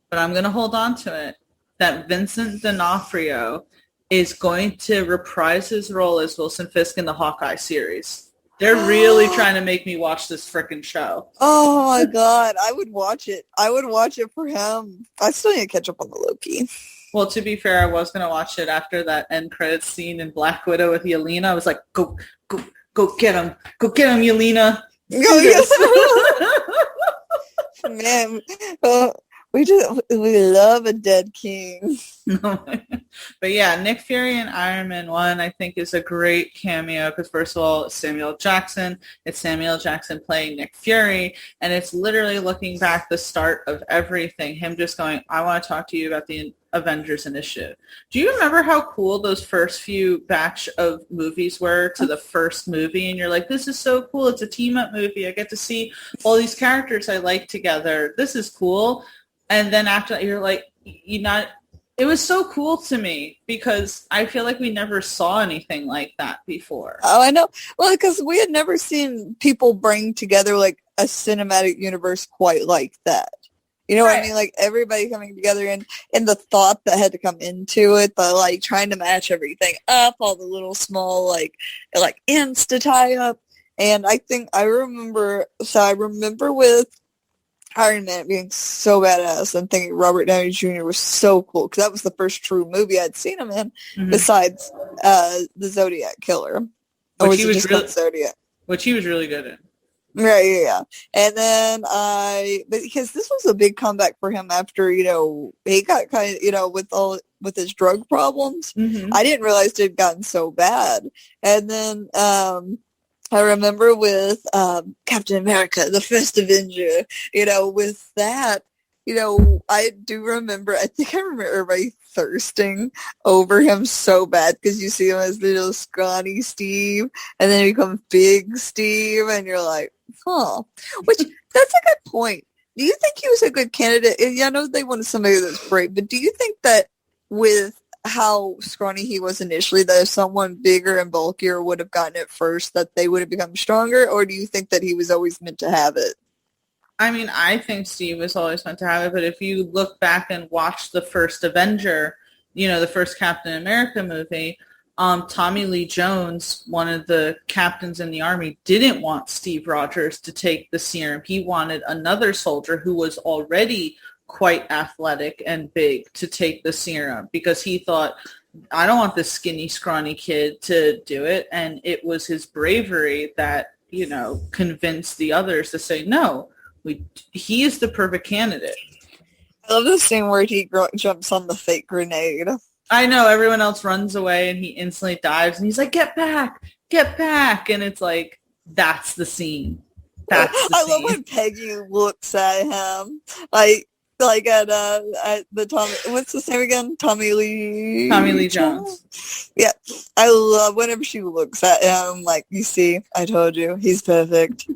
but I'm going to hold on to it, that Vincent D'Onofrio is going to reprise his role as Wilson Fisk in the Hawkeye series. They're really trying to make me watch this frickin' show.
Oh my God, I would watch it. I would watch it for him. I still need to catch up on the Loki.
Well, to be fair, I was going to watch it after that end credits scene in Black Widow with Yelena. I was like, go get him. Go get him, Yelena.
Oh, yes. Man, We love a dead king.
But yeah, Nick Fury in Iron Man 1 I think is a great cameo because first of all, it's Samuel Jackson. It's Samuel Jackson playing Nick Fury, and it's literally looking back the start of everything. Him just going, I want to talk to you about the Avengers Initiative. Do you remember how cool those first few batch of movies were to the first movie? And you're like, this is so cool. It's a team-up movie. I get to see all these characters I like together. This is cool. And then after that, you're like, it was so cool to me because I feel like we never saw anything like that before.
Oh, I know. Well, because we had never seen people bring together like a cinematic universe quite like that. You know what I mean? Like everybody coming together and the thought that had to come into it, the like trying to match everything up, all the little small like ends to tie up. And I remember with Iron Man being so badass and thinking Robert Downey Jr. was so cool because that was the first true movie I'd seen him in besides the Zodiac Killer.
Which he was really good in.
Right, yeah. And then because this was a big comeback for him after, he got kind of, with his drug problems. I didn't realize it had gotten so bad. And then I remember with Captain America, the first Avenger, with that, I think I remember everybody thirsting over him so bad because you see him as little scrawny Steve and then he becomes big Steve and you're like, huh. Which, that's a good point. Do you think he was a good candidate? I know they wanted somebody that's brave, but do you think that with how scrawny he was initially, that if someone bigger and bulkier would have gotten it first, that they would have become stronger? Or do you think that he was always meant to have it?
I mean, I think Steve was always meant to have it, but if you look back and watch the first Avenger, the first Captain America movie, Tommy Lee Jones, one of the captains in the army, didn't want Steve Rogers to take the serum. He wanted another soldier who was already quite athletic and big to take the serum because he thought, I don't want this skinny, scrawny kid to do it. And it was his bravery that, convinced the others to say, no, he is the perfect candidate.
I love the scene where he jumps on the fake grenade.
I know, everyone else runs away and he instantly dives and he's like, get back. And it's like, that's the scene. I
love when Peggy looks at him like at the Tommy, what's his name again? Tommy Lee Jones. Yeah, I love whenever she looks at him. Like, you see, I told you, he's perfect.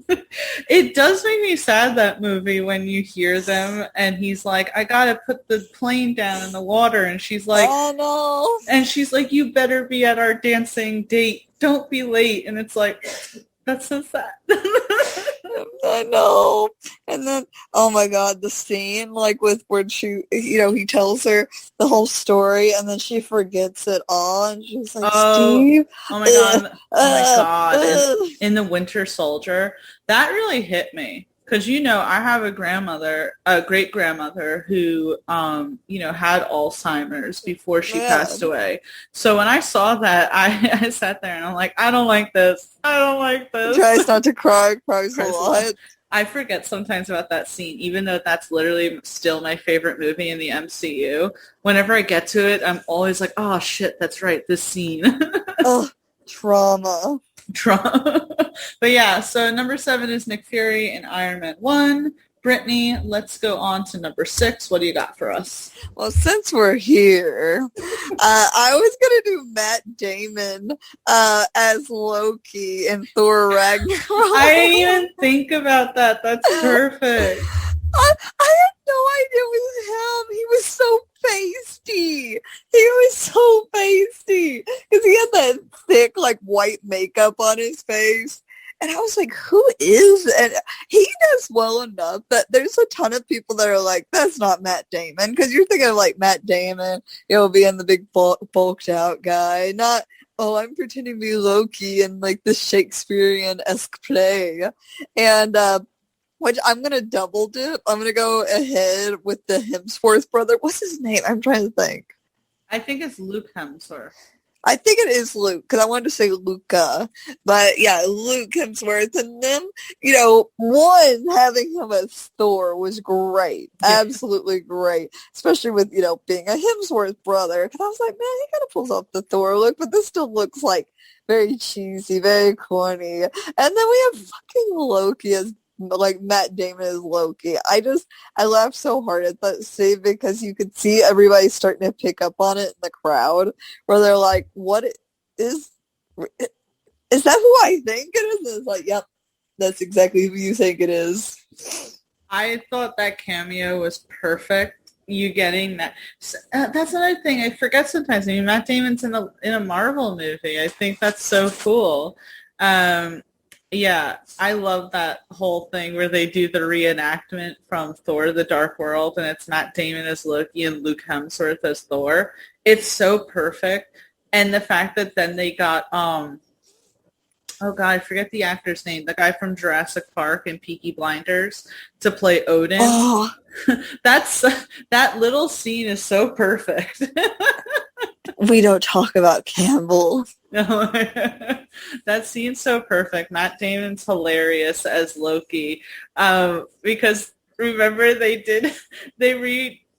It does make me sad, that movie, when you hear them and he's like, I gotta put the plane down in the water, and she's like,
oh no,
and she's like, you better be at our dancing date. Don't be late. And it's like, that's so sad.
I know. And then, oh my God, the scene, like with when she, he tells her the whole story and then she forgets it all and she's like, Steve.
Oh my God. And in The Winter Soldier, that really hit me. Because, I have a great-grandmother who, had Alzheimer's before she passed away. So when I saw that, I sat there and I'm like, I don't like this.
Tries not to cry, cries a lot.
I forget sometimes about that scene, even though that's literally still my favorite movie in the MCU. Whenever I get to it, I'm always like, oh, shit, that's right, this scene.
Oh, trauma.
But yeah, so number 7 is Nick Fury in Iron Man 1. Brittany, let's go on to number 6. What do you got for us?
Well, since we're here, I was going to do Matt Damon as Loki in Thor Ragnarok.
I didn't even think about that. That's perfect.
I had no idea it was him. He was so pasty. Because he had that thick, like, white makeup on his face. And I was like, who is? And he does well enough that there's a ton of people that are like, that's not Matt Damon. Because you're thinking of, like, Matt Damon, being the big bulked out guy. Not, I'm pretending to be Loki in, like, this Shakespearean-esque play. And, which I'm going to double dip. I'm going to go ahead with the Hemsworth brother. What's his name? I'm trying to think.
I think it's Luke Hemsworth.
I think it is Luke, because I wanted to say Luca. But yeah, Luke Hemsworth. And then, one, having him as Thor was great.
Yeah.
Absolutely great. Especially with, being a Hemsworth brother. Because I was like, man, he kind of pulls off the Thor look, but this still looks like very cheesy, very corny. And then we have fucking Loki as like Matt Damon as Loki. I laughed so hard at that scene because you could see everybody starting to pick up on it in the crowd, where they're like, "What is that? Who I think it is?" And it's like, "Yep, that's exactly who you think it is."
I thought that cameo was perfect. You getting that? That's another thing I forget sometimes. I mean, Matt Damon's in a Marvel movie. I think that's so cool. Yeah, I love that whole thing where they do the reenactment from Thor: The Dark World, and it's Matt Damon as Loki and Luke Hemsworth as Thor. It's so perfect. And the fact that then they got, oh God, I forget the actor's name, the guy from Jurassic Park and Peaky Blinders to play Odin.
Oh.
That little scene is so perfect.
We don't talk about Campbell.
No, that scene's so perfect. Matt Damon's hilarious as Loki, because remember they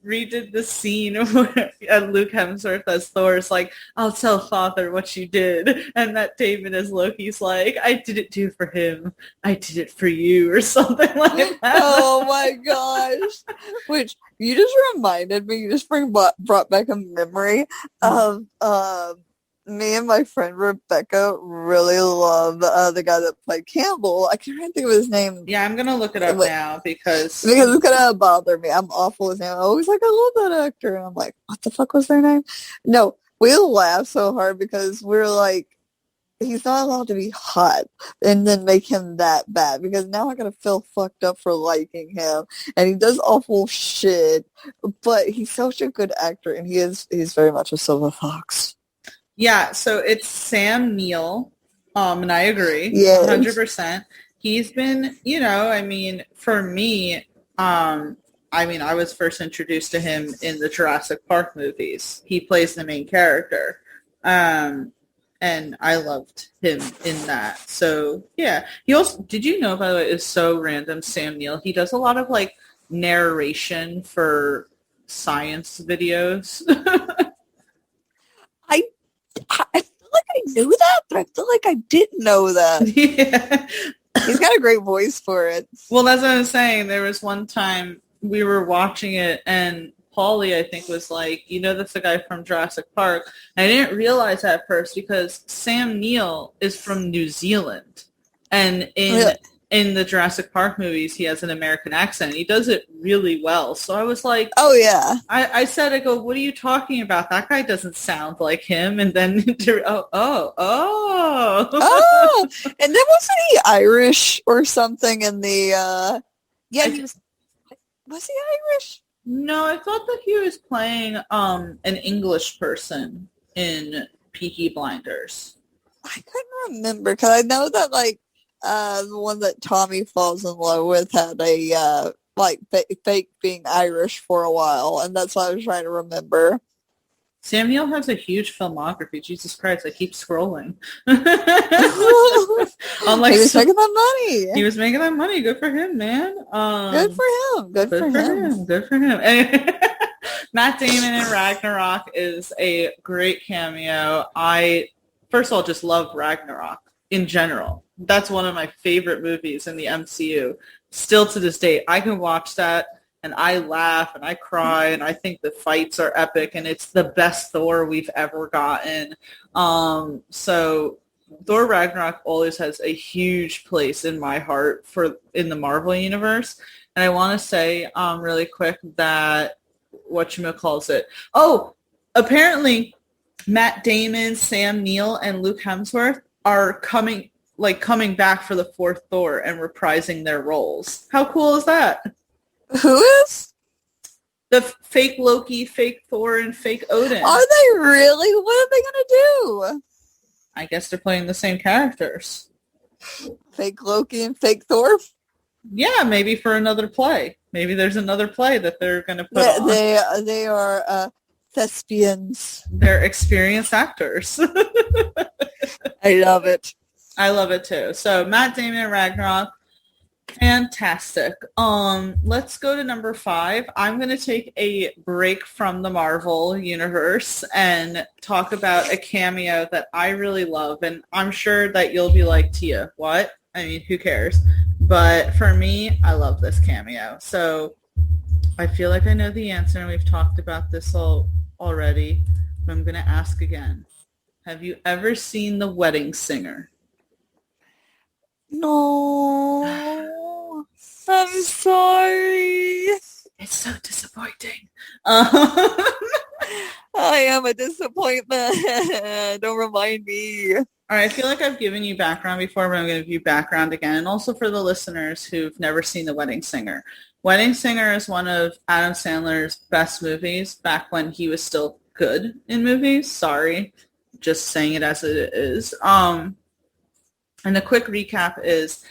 redid the scene where Luke Hemsworth as Thor's like, "I'll tell father what you did," and Matt Damon as Loki's like, "I didn't do it for him, I did it for you," or something like that.
Oh my gosh! Which you just reminded me. You just brought back a memory of me and my friend Rebecca really love the guy that played Campbell. I can't think of his name.
Yeah, I'm gonna look it up now because
it's gonna bother me. I'm awful with him. I'm always like, I love that actor, and I'm like, what the fuck was their name? No, we laugh so hard because we're like, he's not allowed to be hot and then make him that bad, because now I gotta feel fucked up for liking him, and he does awful shit, but he's such a good actor, and he's very much a silver fox.
Yeah, so it's Sam Neill, and I agree,
yes.
100%. He's been, I mean, for me, I was first introduced to him in the Jurassic Park movies. He plays the main character, and I loved him in that. So, yeah. He also, did you know, by the way, it's so random, Sam Neill, he does a lot of, like, narration for science videos.
I feel like I knew that, but I feel like I didn't know that.
Yeah.
He's got a great voice for it.
Well, that's what I was saying. There was one time we were watching it, and Paulie, I think, was like, that's the guy from Jurassic Park. And I didn't realize that at first because Sam Neill is from New Zealand. And in the Jurassic Park movies, he has an American accent. He does it really well. So I was like,
oh, yeah.
I said, what are you talking about? That guy doesn't sound like him. And then, oh.
And then wasn't he Irish or something in the, was he Irish?
No, I thought that he was playing an English person in Peaky Blinders.
I couldn't remember, because I know that, like, the one that Tommy falls in love with had a, fake being Irish for a while, and that's what I was trying to remember.
Sam Neill has a huge filmography. Jesus Christ, I keep scrolling.
He was making that money.
He was making that money. Good for him, man.
Good for him. Good for him.
Matt Damon in Ragnarok is a great cameo. I, first of all, just love Ragnarok in general. That's one of my favorite movies in the MCU. Still to this day, I can watch that and I laugh and I cry and I think the fights are epic and it's the best Thor we've ever gotten. So Thor Ragnarok always has a huge place in my heart in the Marvel universe. And I want to say really quick that whatchamacallit. Oh, apparently Matt Damon, Sam Neill, and Luke Hemsworth are coming back for the fourth Thor and reprising their roles. How cool is that?
Who is?
The fake Loki, fake Thor, and fake Odin.
Are they really? What are they going to do?
I guess they're playing the same characters.
Fake Loki and fake Thor?
Yeah, maybe for another play. Maybe there's another play that they're going to put on.
They are Thespians.
They're experienced actors.
I love it.
I love it too. So Matt Damon and Ragnarok, fantastic. Let's go to number 5. I'm going to take a break from the Marvel universe and talk about a cameo that I really love, and I'm sure that you'll be like, Tia, what? I mean, who cares? But for me, I love this cameo. So I feel like I know the answer, and we've talked about this already, but I'm going to ask again. Have you ever seen The Wedding Singer?
No. I'm sorry.
It's so disappointing.
I am a disappointment. Don't remind me.
All right, I feel like I've given you background before, but I'm going to give you background again. And also for the listeners who've never seen The Wedding Singer. Wedding Singer is one of Adam Sandler's best movies back when he was still good in movies. Sorry, just saying it as it is. And the quick recap is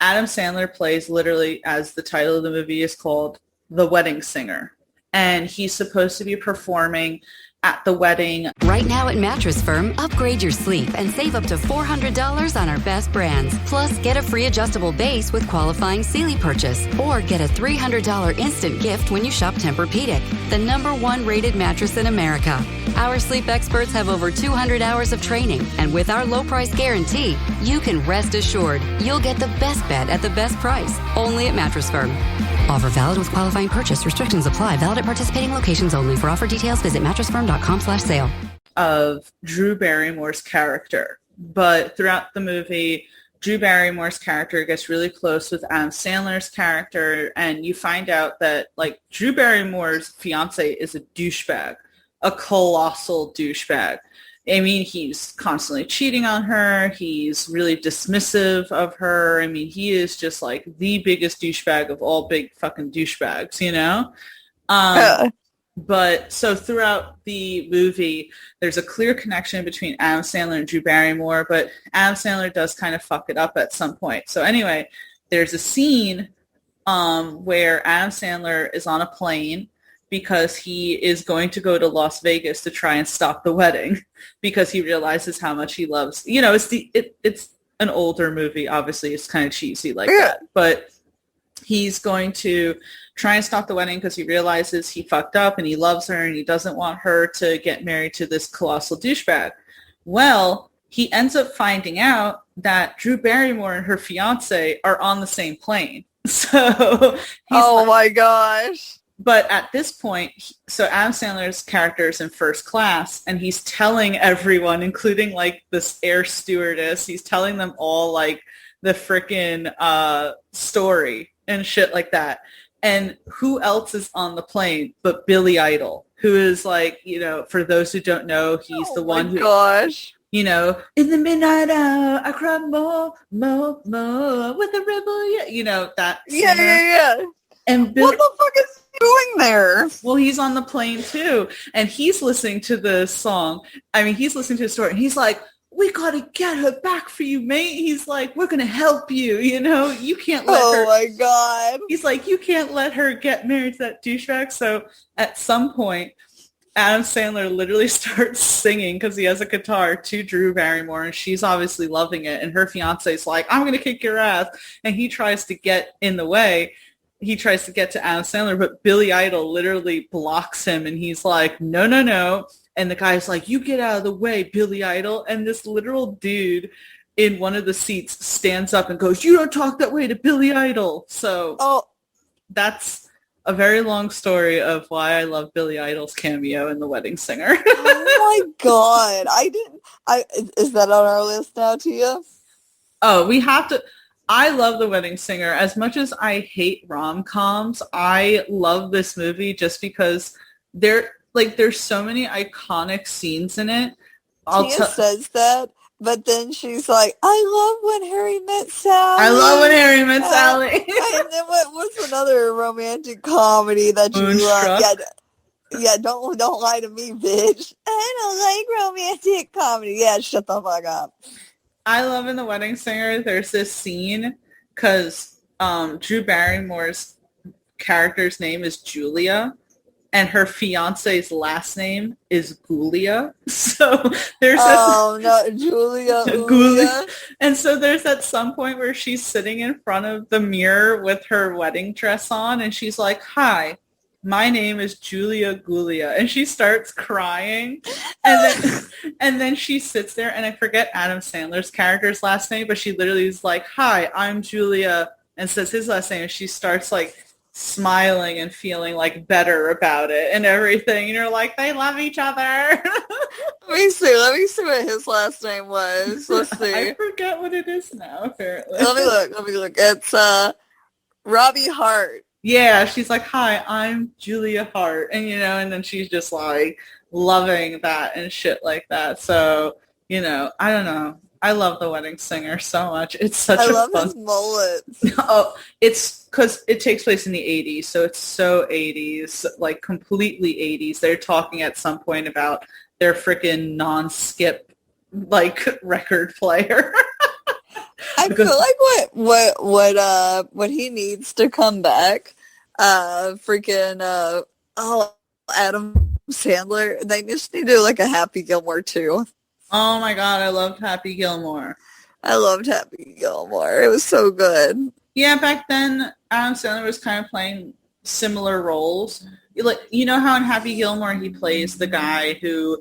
Adam Sandler plays literally, as the title of the movie is called, The Wedding Singer. And he's supposed to be performing at the wedding.
Right now at Mattress Firm, upgrade your sleep and save up to $400 on our best brands. Plus, get a free adjustable base with qualifying Sealy purchase. Or get a $300 instant gift when you shop Tempur-Pedic, the #1 rated mattress in America. Our sleep experts have over 200 hours of training. And with our low price guarantee, you can rest assured you'll get the best bed at the best price. Only at Mattress Firm. Offer valid with qualifying purchase. Restrictions apply. Valid at participating locations only. For offer details, visit mattressfirm.com/sale.
Of Drew Barrymore's character. But throughout the movie, Drew Barrymore's character gets really close with Adam Sandler's character, and you find out that, like, Drew Barrymore's fiance is a douchebag, a colossal douchebag. I mean, he's constantly cheating on her. He's really dismissive of her. I mean, he is just like the biggest douchebag of all big fucking douchebags, you know? But so throughout the movie, there's a clear connection between Adam Sandler and Drew Barrymore, but Adam Sandler does kind of fuck it up at some point. So anyway, there's a scene where Adam Sandler is on a plane because he is going to go to Las Vegas to try and stop the wedding because he realizes how much he loves, you know, it's an older movie. Obviously it's kind of cheesy like that, but he's going to try and stop the wedding because he realizes he fucked up and he loves her and he doesn't want her to get married to this colossal douchebag. Well, he ends up finding out that Drew Barrymore and her fiance are on the same plane. So
my gosh.
But at this point, so Adam Sandler's character is in first class, and he's telling everyone, including, like, this air stewardess, he's telling them all, like, the frickin' story and shit like that. And who else is on the plane but Billy Idol, who is, like, you know, for those who don't know, he's the one who...
gosh.
You know, in the midnight hour, I cry more with a rebel. You know, that singer.
Yeah.
And Billy...
What the fuck is doing there?
Well, he's on the plane too, and he's listening to the song. I mean, he's listening to the story, and he's like, "We gotta get her back for you, mate." He's like, "We're gonna help you. You know, you can't let her."
Oh my god!
He's like, "You can't let her get married to that douchebag." So at some point, Adam Sandler literally starts singing because he has a guitar to Drew Barrymore, and she's obviously loving it. And her fiance's like, "I'm gonna kick your ass," and he tries to get in the way. He tries to get to Adam Sandler, but Billy Idol literally blocks him, and he's like, no. And the guy's like, "You get out of the way, Billy Idol." And this literal dude in one of the seats stands up and goes, "You don't talk that way to Billy Idol." So that's a very long story of why I love Billy Idol's cameo in The Wedding Singer.
Oh my god. Is that on our list now, Tia?
Oh, we have to... I love The Wedding Singer. As much as I hate rom-coms, I love this movie just because there's so many iconic scenes in it.
Tia says that, but then she's like, "I love When Harry Met Sally."
I love When Harry Met Sally.
And then what's another romantic comedy that you love? Yeah, don't lie to me, bitch. I don't like romantic comedy. Yeah, shut the fuck up.
I love in The Wedding Singer, there's this scene because Drew Barrymore's character's name is Julia, and her fiance's last name is Gulia. So there's
Julia.
And so there's at some point where she's sitting in front of the mirror with her wedding dress on, and she's like, "Hi, my name is Julia Gulia," and she starts crying, and then she sits there, and I forget Adam Sandler's character's last name, but she literally is like, "Hi, I'm Julia," and says his last name, and she starts like smiling and feeling like better about it and everything, and you're like, they love each other.
Let me see what his last name was. Let's see.
I forget what it is now, apparently.
Let me look. It's Robbie Hart.
Yeah, she's like, "Hi, I'm Julia Hart," and and then she's just like loving that and shit like that. So, I don't know. I love The Wedding Singer so much. It's such
I
a
love
fun...
his mullet.
Oh, it's because it takes place in the 80s, so it's so 80s, like completely 80s. They're talking at some point about their freaking non-skip like record player.
I feel like what he needs to come back, Adam Sandler. They just need to do like a Happy Gilmore too.
Oh my God, I loved Happy Gilmore.
I loved Happy Gilmore. It was so good.
Yeah, back then, Adam Sandler was kind of playing similar roles. Like, how in Happy Gilmore he plays the guy who,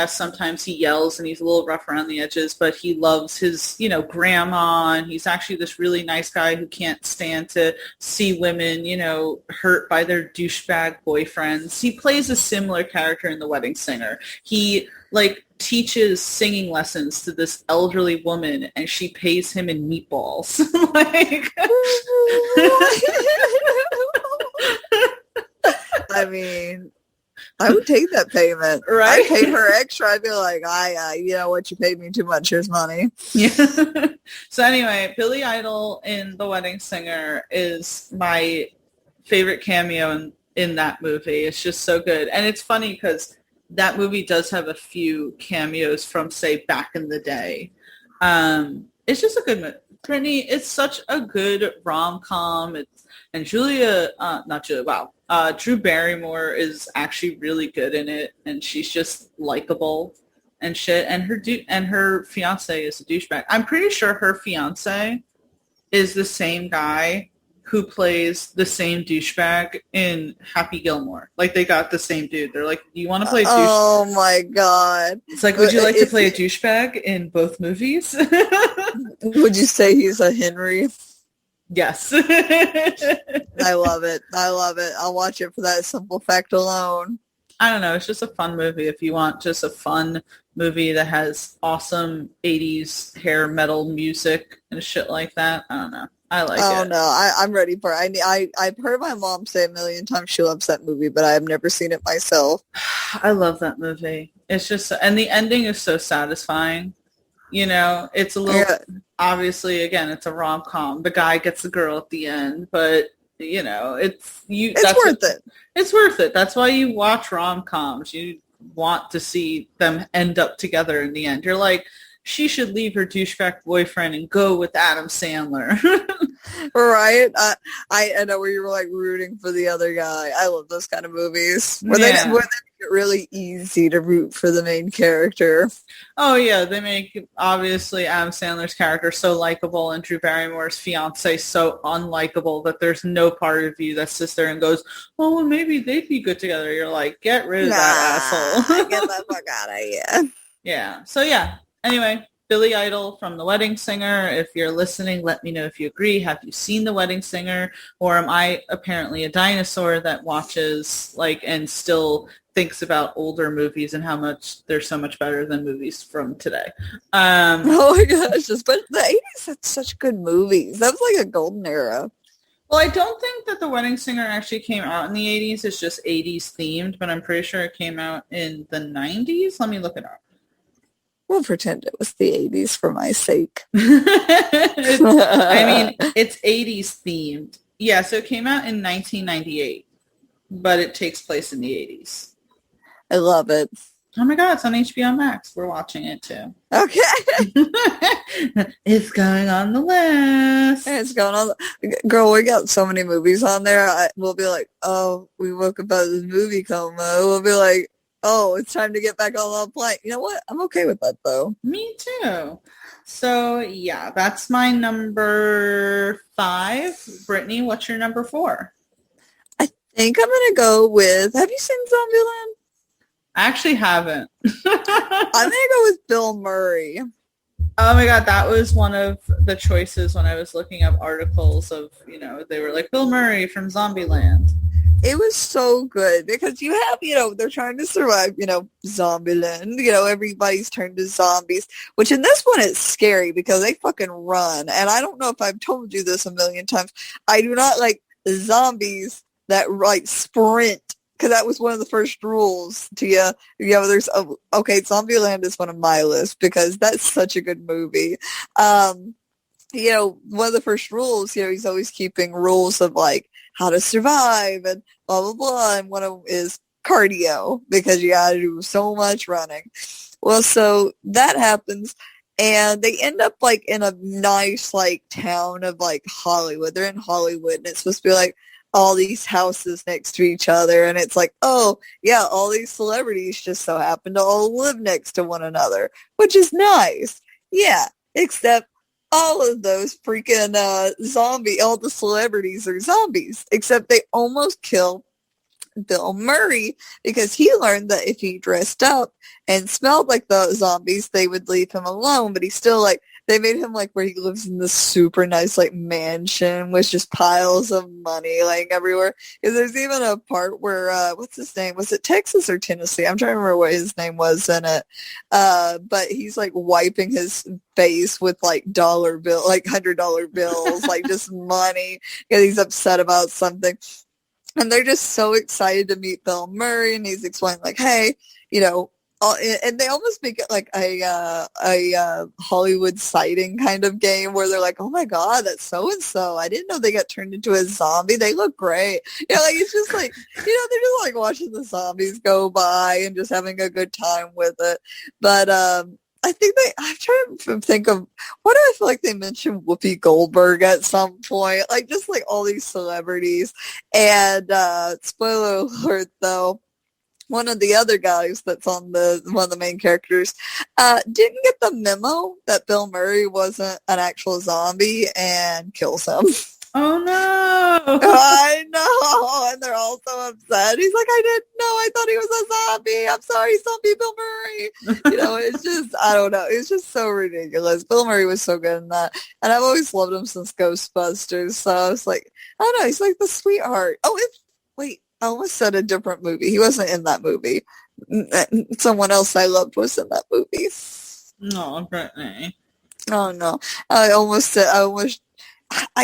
sometimes he yells and he's a little rough around the edges, but he loves his, grandma, and he's actually this really nice guy who can't stand to see women, hurt by their douchebag boyfriends. He plays a similar character in The Wedding Singer. He, teaches singing lessons to this elderly woman, and she pays him in meatballs.
I mean, I would take that payment.
Right?
I'd pay her extra. I'd be like, you know what, you paid me too much. Here's money.
Yeah. So anyway, Billy Idol in The Wedding Singer is my favorite cameo in that movie. It's just so good. And it's funny because that movie does have a few cameos from, say, back in the day. It's just a good movie. Brittany, it's such a good rom-com. And Drew Barrymore is actually really good in it, and she's just likable and shit. And her fiance is a douchebag. I'm pretty sure her fiance is the same guy who plays the same douchebag in Happy Gilmore. Like, they got the same dude. They're like, "Do you want to play a douchebag?"
Oh my God.
It's like, would you like to play a douchebag in both movies?
Would you say he's a Henry?
Yes.
I love it. I'll watch it for that simple fact alone.
I don't know. It's just a fun movie if you want just a fun movie that has awesome 80s hair metal music and shit like that. I don't know. I like it.
Oh no, I'm ready for it. I've heard my mom say a million times she loves that movie, but I have never seen it myself.
I love that movie. It's just, and the ending is so satisfying. It's a little, obviously, again, it's a rom-com. The guy gets the girl at the end, but it's worth it. It's worth it. That's why you watch rom-coms. You want to see them end up together in the end. You're like, she should leave her douchebag boyfriend and go with Adam Sandler.
Right? I know where you were like rooting for the other guy. I love those kind of movies where they make it really easy to root for the main character.
Oh yeah, they make obviously Adam Sandler's character so likable and Drew Barrymore's fiance so unlikable that there's no part of you that sits there and goes, "Oh, well, maybe they'd be good together." You're like, get rid of that asshole.
Get the fuck out of here.
Yeah. So yeah. Anyway, Billy Idol from The Wedding Singer. If you're listening, let me know if you agree. Have you seen The Wedding Singer? Or am I apparently a dinosaur that watches and still thinks about older movies and how much they're so much better than movies from today?
Oh my gosh, but the 80s had such good movies. That was like a golden era.
Well, I don't think that The Wedding Singer actually came out in the 80s. It's just 80s themed, but I'm pretty sure it came out in the 90s. Let me look it up.
We'll pretend it was the 80s for my sake.
I mean, it's 80s themed. Yeah, so it came out in 1998, but it takes place in the 80s.
I love it.
Oh my God, it's on HBO Max. We're watching it too.
Okay.
It's going on the list.
It's going on. Girl, we got so many movies on there. We'll be like, oh, we woke up out of this movie coma. We'll be like, oh, it's time to get back on the plane. You know what? I'm okay with that, though.
Me too. So, yeah, that's my number 5. Brittany, what's your number 4?
I think I'm going to go with, have you seen Zombieland?
I actually haven't.
I'm going to go with Bill Murray.
Oh my God, that was one of the choices when I was looking up articles of, they were like, Bill Murray from Zombieland.
It was so good because you have, they're trying to survive, Zombieland. Everybody's turned to zombies, which in this one it's scary because they fucking run. And I don't know if I've told you this a million times. I do not like zombies that sprint. Because that was one of the first rules to Zombieland is one of my lists because that's such a good movie. One of the first rules, he's always keeping rules of how to survive and blah, blah, blah. And one of them is cardio because you got to do so much running. Well, so that happens. And they end up in a nice town of Hollywood. They're in Hollywood and it's supposed to be all these houses next to each other. And it's oh, yeah, all these celebrities just so happen to all live next to one another, which is nice. Yeah, except all of those freaking all the celebrities are zombies, except they almost kill Bill Murray because he learned that if he dressed up and smelled like the zombies, they would leave him alone. But he's still they made him where he lives in this super nice mansion with just piles of money everywhere. Because there's even a part where what's his name? Was it Texas or Tennessee? I'm trying to remember what his name was in it. But he's wiping his face with $100 bills, just money because he's upset about something. And they're just so excited to meet Bill Murray, and he's explaining hey, and they almost make it a Hollywood sighting kind of game where they're oh my God, that's so and so. I didn't know they got turned into a zombie. They look great. It's just they're just watching the zombies go by and just having a good time with it. But I think I'm trying to think of what do I feel they mentioned Whoopi Goldberg at some point, just all these celebrities. And spoiler alert, though. One of the other guys that's on one of the main characters didn't get the memo that Bill Murray wasn't an actual zombie and kills him.
Oh no!
I know, and they're all so upset. He's I didn't know. I thought he was a zombie. I'm sorry, zombie Bill Murray. It's just, I don't know. It's just so ridiculous. Bill Murray was so good in that, and I've always loved him since Ghostbusters. So I was I don't know. He's the sweetheart. Oh, wait. I almost said a different movie. He wasn't in that movie. Someone else I loved was in that movie.
No, Brittany.
Oh, no. I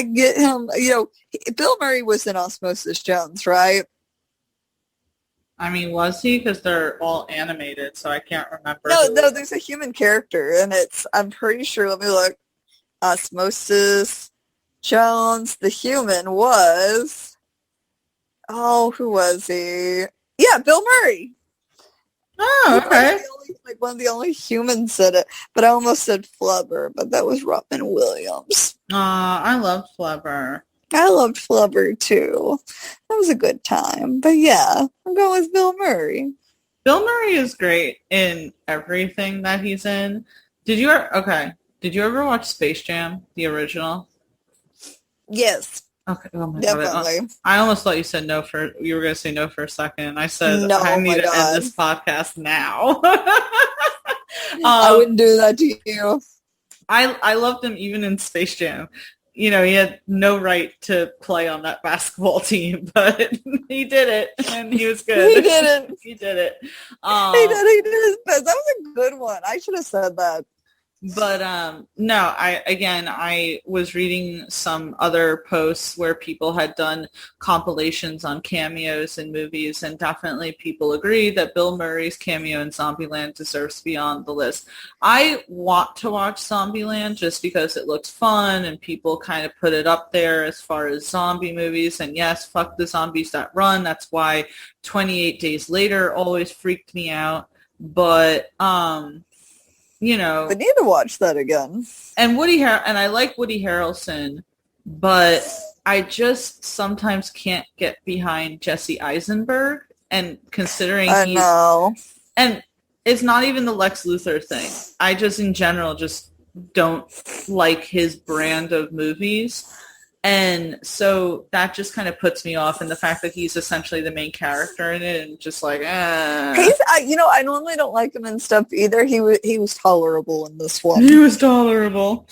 get him. Bill Murray was in Osmosis Jones, right?
I mean, was he? Because they're all animated, so I can't remember.
No, there's a human character, and I'm pretty sure, let me look. Osmosis Jones, the human was... Oh, who was he? Yeah, Bill Murray.
Oh, okay.
One of the only humans said it, but I almost said Flubber, but that was Robin Williams.
I loved Flubber.
I loved Flubber too. That was a good time. But yeah, I'm going with Bill Murray.
Bill Murray is great in everything that he's in. Did you ever watch Space Jam, the original?
Yes.
Okay. Oh my
Definitely.
God. I almost thought you were going to say no for a second. I said,
no,
I need to end this podcast now.
I wouldn't do that to you.
I loved him even in Space Jam. He had no right to play on that basketball team, but he did it, and he was good.
He did it.
He did it.
He did his best. That was a good one. I should have said that.
But no, I was reading some other posts where people had done compilations on cameos in movies, and definitely people agree that Bill Murray's cameo in Zombieland deserves to be on the list. I want to watch Zombieland just because it looks fun, and people kind of put it up there as far as zombie movies. And yes, fuck the zombies that run. That's why 28 Days Later always freaked me out. but you know,
We need to watch that again.
and and I like Woody Harrelson, but I just sometimes can't get behind Jesse Eisenberg, and considering
I know.
and it's not even the Lex Luthor thing. I just in general just don't like his brand of movies. And so that just kind of puts me off, and the fact that he's essentially the main character in it, and just like,
I normally don't like him and stuff either. He was tolerable in this one.
He was tolerable.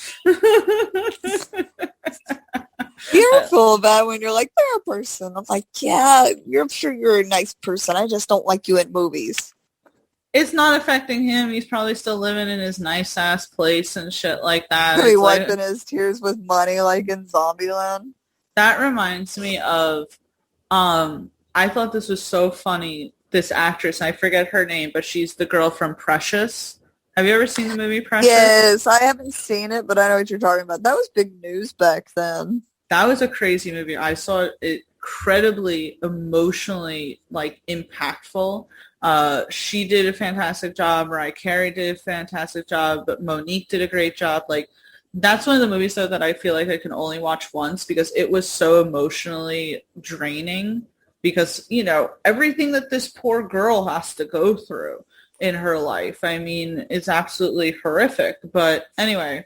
Fearful about when you're like, they're a person. I'm like, yeah, I'm sure you're a nice person. I just don't like you in movies.
It's not affecting him. He's probably still living in his nice ass place and shit like that.
He
It's
wiping his tears with money like in Zombieland.
That reminds me of, I thought this was so funny. This actress, I forget her name, but she's the girl from Precious. Have you ever seen the movie Precious?
Yes, I haven't seen it, but I know what you're talking about. That was big news back then.
That was a crazy movie. I saw it incredibly emotionally impactful. She did a fantastic job. Mariah Carey did a fantastic job, but Monique did a great job. That's one of the movies though that I feel like I can only watch once because it was so emotionally draining, because everything that this poor girl has to go through in her life. I mean, it's absolutely horrific. But anyway,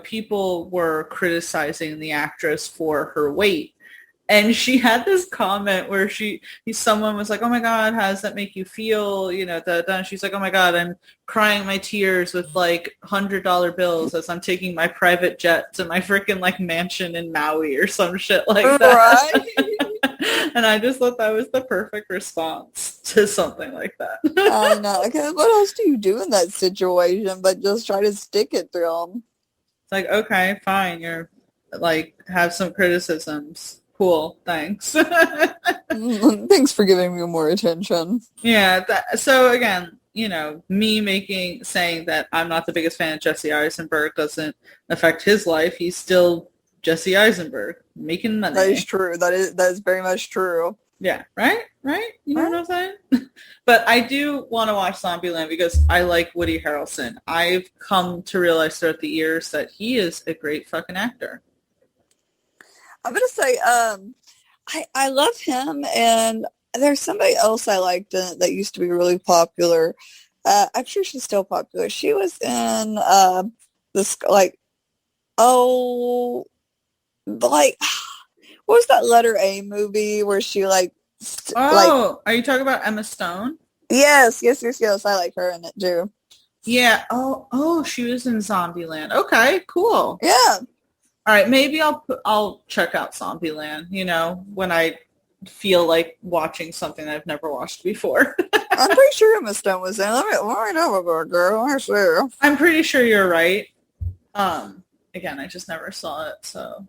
people were criticizing the actress for her weight. And she had this comment where someone was like, "Oh my God, how does that make you feel?" And she's like, "Oh my God, I'm crying my tears with $100 bills as I'm taking my private jet to my freaking mansion in Maui or some shit like that." Right. And I just thought that was the perfect response to something like that.
I know. Because what else do you do in that situation but just try to stick it through them?
It's like, okay, fine. You're have some criticisms. Cool, thanks.
Thanks for giving me more attention.
Yeah, so again, me saying that I'm not the biggest fan of Jesse Eisenberg doesn't affect his life. He's still Jesse Eisenberg, making money.
That is true. That is very much true.
Yeah, right? You know what I'm saying? But I do want to watch Zombieland because I like Woody Harrelson. I've come to realize throughout the years that he is a great fucking actor.
I'm going to say, I love him, and there's somebody else I liked that used to be really popular. I'm sure she's still popular. She was in this, what was that letter A movie where she, are
you talking about Emma Stone?
Yes. I like her in it, too.
Yeah. Oh, she was in Zombieland. Okay, cool.
Yeah.
All right, maybe I'll check out Zombieland, when I feel like watching something I've never watched before.
I'm pretty sure Emma Stone was in. Let me know about girl. I swear.
I'm pretty sure you're right. Again, I just never saw it, so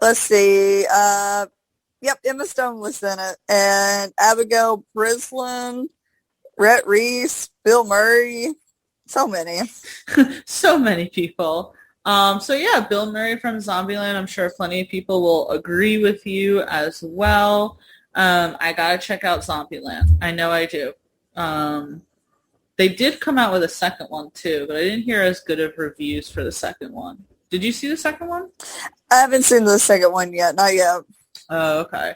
let's see. Yep, Emma Stone was in it, and Abigail Breslin, Rhett Reese, Bill Murray, so many.
So many people. So yeah, Bill Murray from Zombieland. I'm sure plenty of people will agree with you as well. I gotta check out Zombieland. I know I do. They did come out with a second one too, but I didn't hear as good of reviews for the second one. Did you see the second one?
I haven't seen the second one yet. Not yet.
Oh, okay.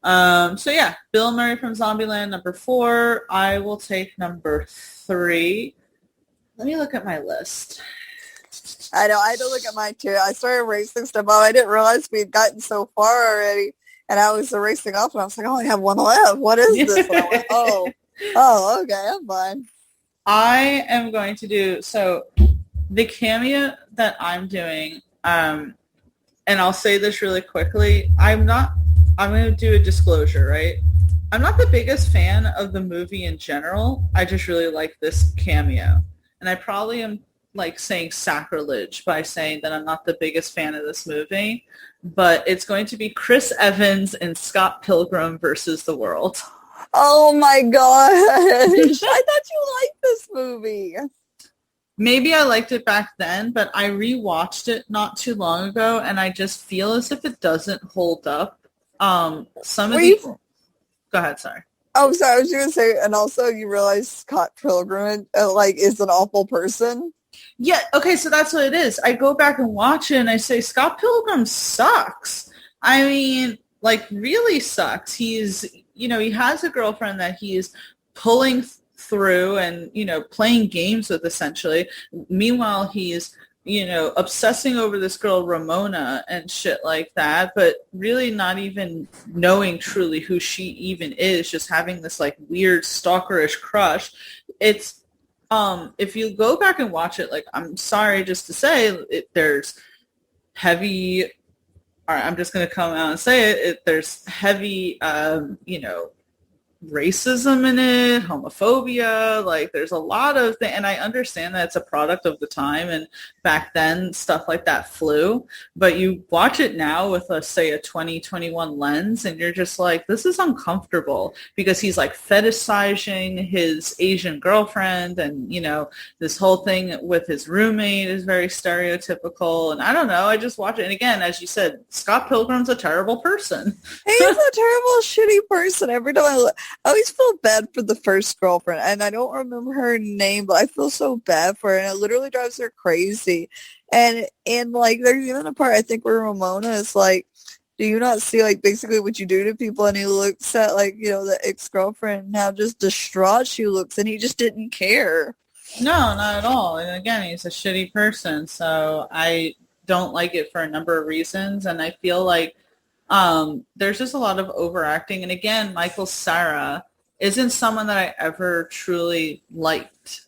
So yeah, Bill Murray from Zombieland, number 4. I will take number 3. Let me look at my list.
I know. I had to look at mine too. I started erasing stuff off. I didn't realize we had gotten so far already. And I was erasing off, and I was like, oh, I have one left. What is this? And I went, oh, okay, I'm fine.
I am going to do, so the cameo that I'm doing, and I'll say this really quickly, I'm going to do a disclosure, right? I'm not the biggest fan of the movie in general. I just really like this cameo. And I probably am saying sacrilege by saying that I'm not the biggest fan of this movie, but it's going to be Chris Evans and Scott Pilgrim versus the World.
Oh my gosh. I thought you liked this movie.
Maybe I liked it back then, but I rewatched it not too long ago, and I just feel as if it doesn't hold up. Go ahead, sorry.
Oh, sorry, I was going to say, and also you realize Scott Pilgrim, is an awful person.
Yeah, okay, so that's what it is. I go back and watch it and I say, Scott Pilgrim sucks. I mean, like, really sucks. He's, he has a girlfriend that he's pulling through and, playing games with, essentially. Meanwhile, he's, obsessing over this girl, Ramona, and shit like that, but really not even knowing truly who she even is, just having this, like, weird stalkerish crush. It's, if you go back and watch it, like, I'm sorry just to say, there's heavy, all right, I'm just going to come out and say there's heavy, racism in it, homophobia, like there's a lot of things, and I understand that it's a product of the time, and back then stuff like that flew, but you watch it now with say a 2021 lens and you're just like, this is uncomfortable, because he's like fetishizing his Asian girlfriend, and this whole thing with his roommate is very stereotypical, and I don't know, I just watch it, and again, as you said, Scott Pilgrim's a terrible person.
He's a terrible, shitty person. Every time I always feel bad for the first girlfriend, and I don't remember her name, but I feel so bad for her, and it literally drives her crazy. And like, there's even a part, I think, where Ramona is like, do you not see, like, basically what you do to people? And he looks at, like, the ex-girlfriend and how just distraught she looks, and he just didn't care.
No, not at all. And again, he's a shitty person, so I don't like it for a number of reasons, and I feel like there's just a lot of overacting. And again, Michael Cera isn't someone that I ever truly liked.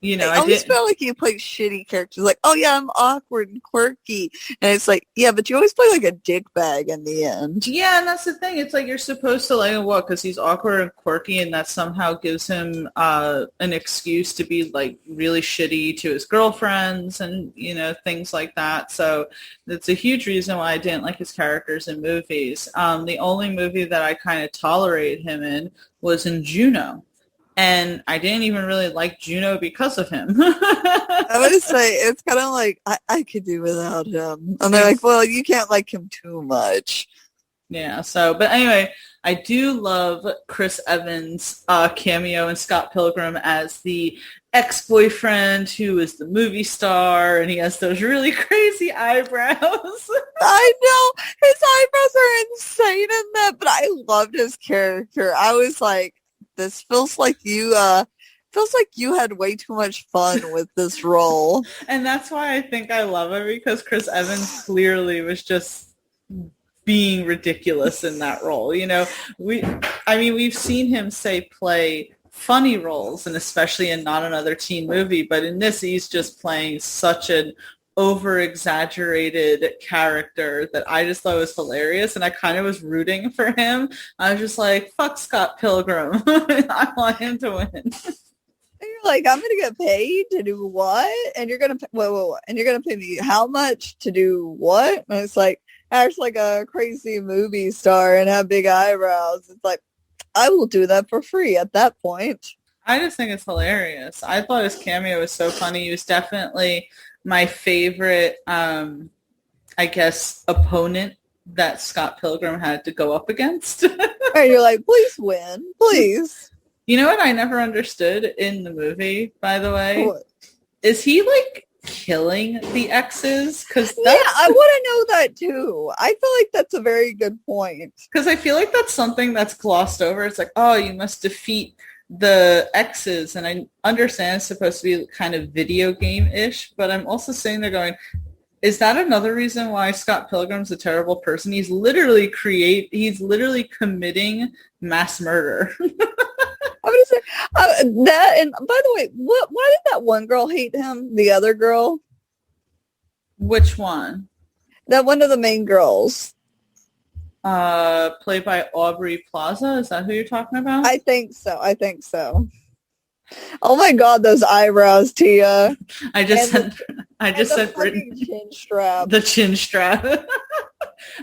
I always
felt like you played shitty characters. Like, oh yeah, I'm awkward and quirky. And it's like, yeah, but you always play like a dickbag in the end.
Yeah, and that's the thing. It's like you're supposed to like him, what? Because he's awkward and quirky, and that somehow gives him an excuse to be like really shitty to his girlfriends and, things like that. So that's a huge reason why I didn't like his characters in movies. The only movie that I kind of tolerated him in was in Juno. And I didn't even really like Juno because of him.
I would say it's kind of like, I could do without him. And they're like, well, you can't like him too much.
Yeah, but anyway, I do love Chris Evans' cameo in Scott Pilgrim as the ex-boyfriend who is the movie star, and he has those really crazy eyebrows.
I know. His eyebrows are insane in that, but I loved his character. I was like, this feels like you had way too much fun with this role.
And that's why I think I love it, because Chris Evans clearly was just being ridiculous in that role. We've seen him play funny roles, and especially in Not Another Teen Movie, but in this he's just playing such an over-exaggerated character that I just thought was hilarious, and I kind of was rooting for him. I was just like, fuck Scott Pilgrim. I want him to win. And
you're like, I'm gonna get paid to do what? And you're gonna and you're gonna pay me how much to do what? And it's like, act like a crazy movie star and have big eyebrows. It's like, I will do that for free at that point.
I just think it's hilarious. I thought his cameo was so funny. He was definitely my favorite, I guess, opponent that Scott Pilgrim had to go up against.
And you're like, please win, please.
You know what I never understood in the movie, by the way?
What?
Is he, like, killing the exes? Cause
yeah, I want to know that, too. I feel like that's a very good point.
Because I feel like that's something that's glossed over. It's like, oh, you must defeat the exes, and I understand it's supposed to be kind of video game-ish, but I'm also sitting there going, is that another reason why Scott Pilgrim's a terrible person? He's literally committing mass murder.
I would say that, and by the way, why did that one girl hate him? The other girl?
Which one?
That one of the main girls.
Played by Aubrey Plaza. Is that who you're talking about?
I think so. Oh my God, those eyebrows, Tia.
I just said
chin strap.
The chin strap.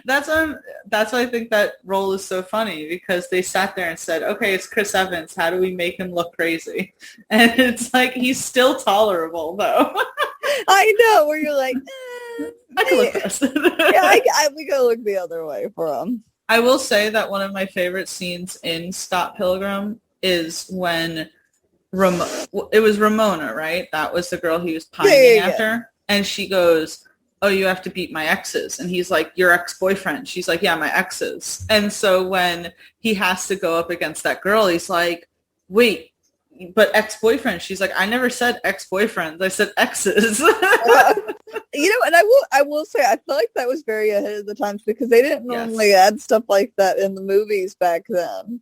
That's why I think that role is so funny, because they sat there and said, okay, it's Chris Evans. How do we make him look crazy? And it's like, he's still tolerable, though.
I know, where you're like,
I can look this.
Yeah, we gotta look the other way for him.
I will say that one of my favorite scenes in Scott Pilgrim is when it was Ramona, right? That was the girl he was pining after. And she goes, oh, you have to beat my exes. And he's like, your ex-boyfriend. She's like, yeah, my exes. And so when he has to go up against that girl, he's like, wait, but ex-boyfriend. She's like, I never said ex-boyfriends. I said exes.
And I will say, I feel like that was very ahead of the times because they didn't normally add stuff like that in the movies back then.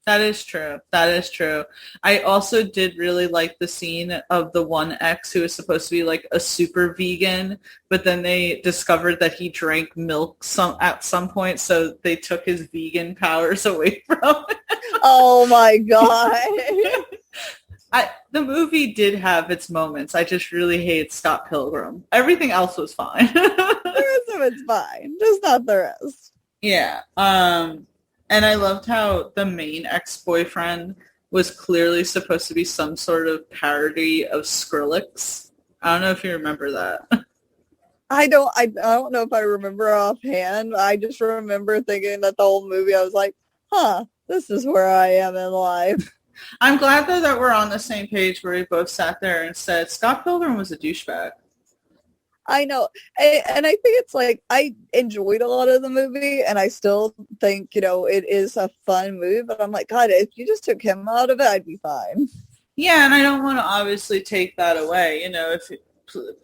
That is true. That is true. I also did really like the scene of the one ex who was supposed to be like a super vegan, but then they discovered that he drank milk at some point, so they took his vegan powers away from him.
Oh my God.
The movie did have its moments. I just really hate Scott Pilgrim. Everything else was fine.
The rest of it's fine, just not the rest.
Yeah. And I loved how the main ex-boyfriend was clearly supposed to be some sort of parody of Skrillex. I don't know if you remember that.
I don't know if I remember offhand. I just remember thinking that the whole movie, I was like, this is where I am in life.
I'm glad, though, that we're on the same page where we both sat there and said, Scott Pilgrim was a douchebag.
I know. And I think it's like, I enjoyed a lot of the movie, and I still think, it is a fun movie, but I'm like, God, if you just took him out of it, I'd be fine.
Yeah, and I don't want to obviously take that away.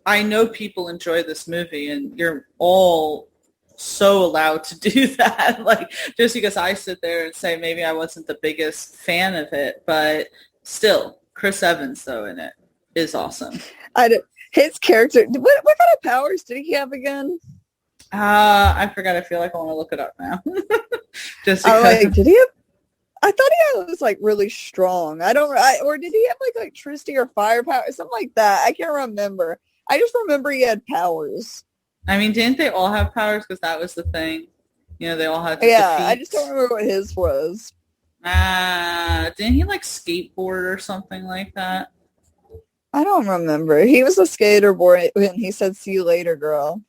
I know people enjoy this movie, and you're all so allowed to do that. Like, just because I sit there and say maybe I wasn't the biggest fan of it, but still, Chris Evans, though, in it is awesome.
His character, what kind of powers did he have again?
I forgot. I feel like I want to look it up now. Just
because. Did he have? I thought he was like really strong. Or did he have like electricity or firepower, something like that? I can't remember. I just remember he had powers.
I mean, didn't they all have powers? Because that was the thing. They all had to
defeat. I just don't remember what his was.
Didn't he like skateboard or something like that?
I don't remember. He was a skater boy and he said, see you later, girl.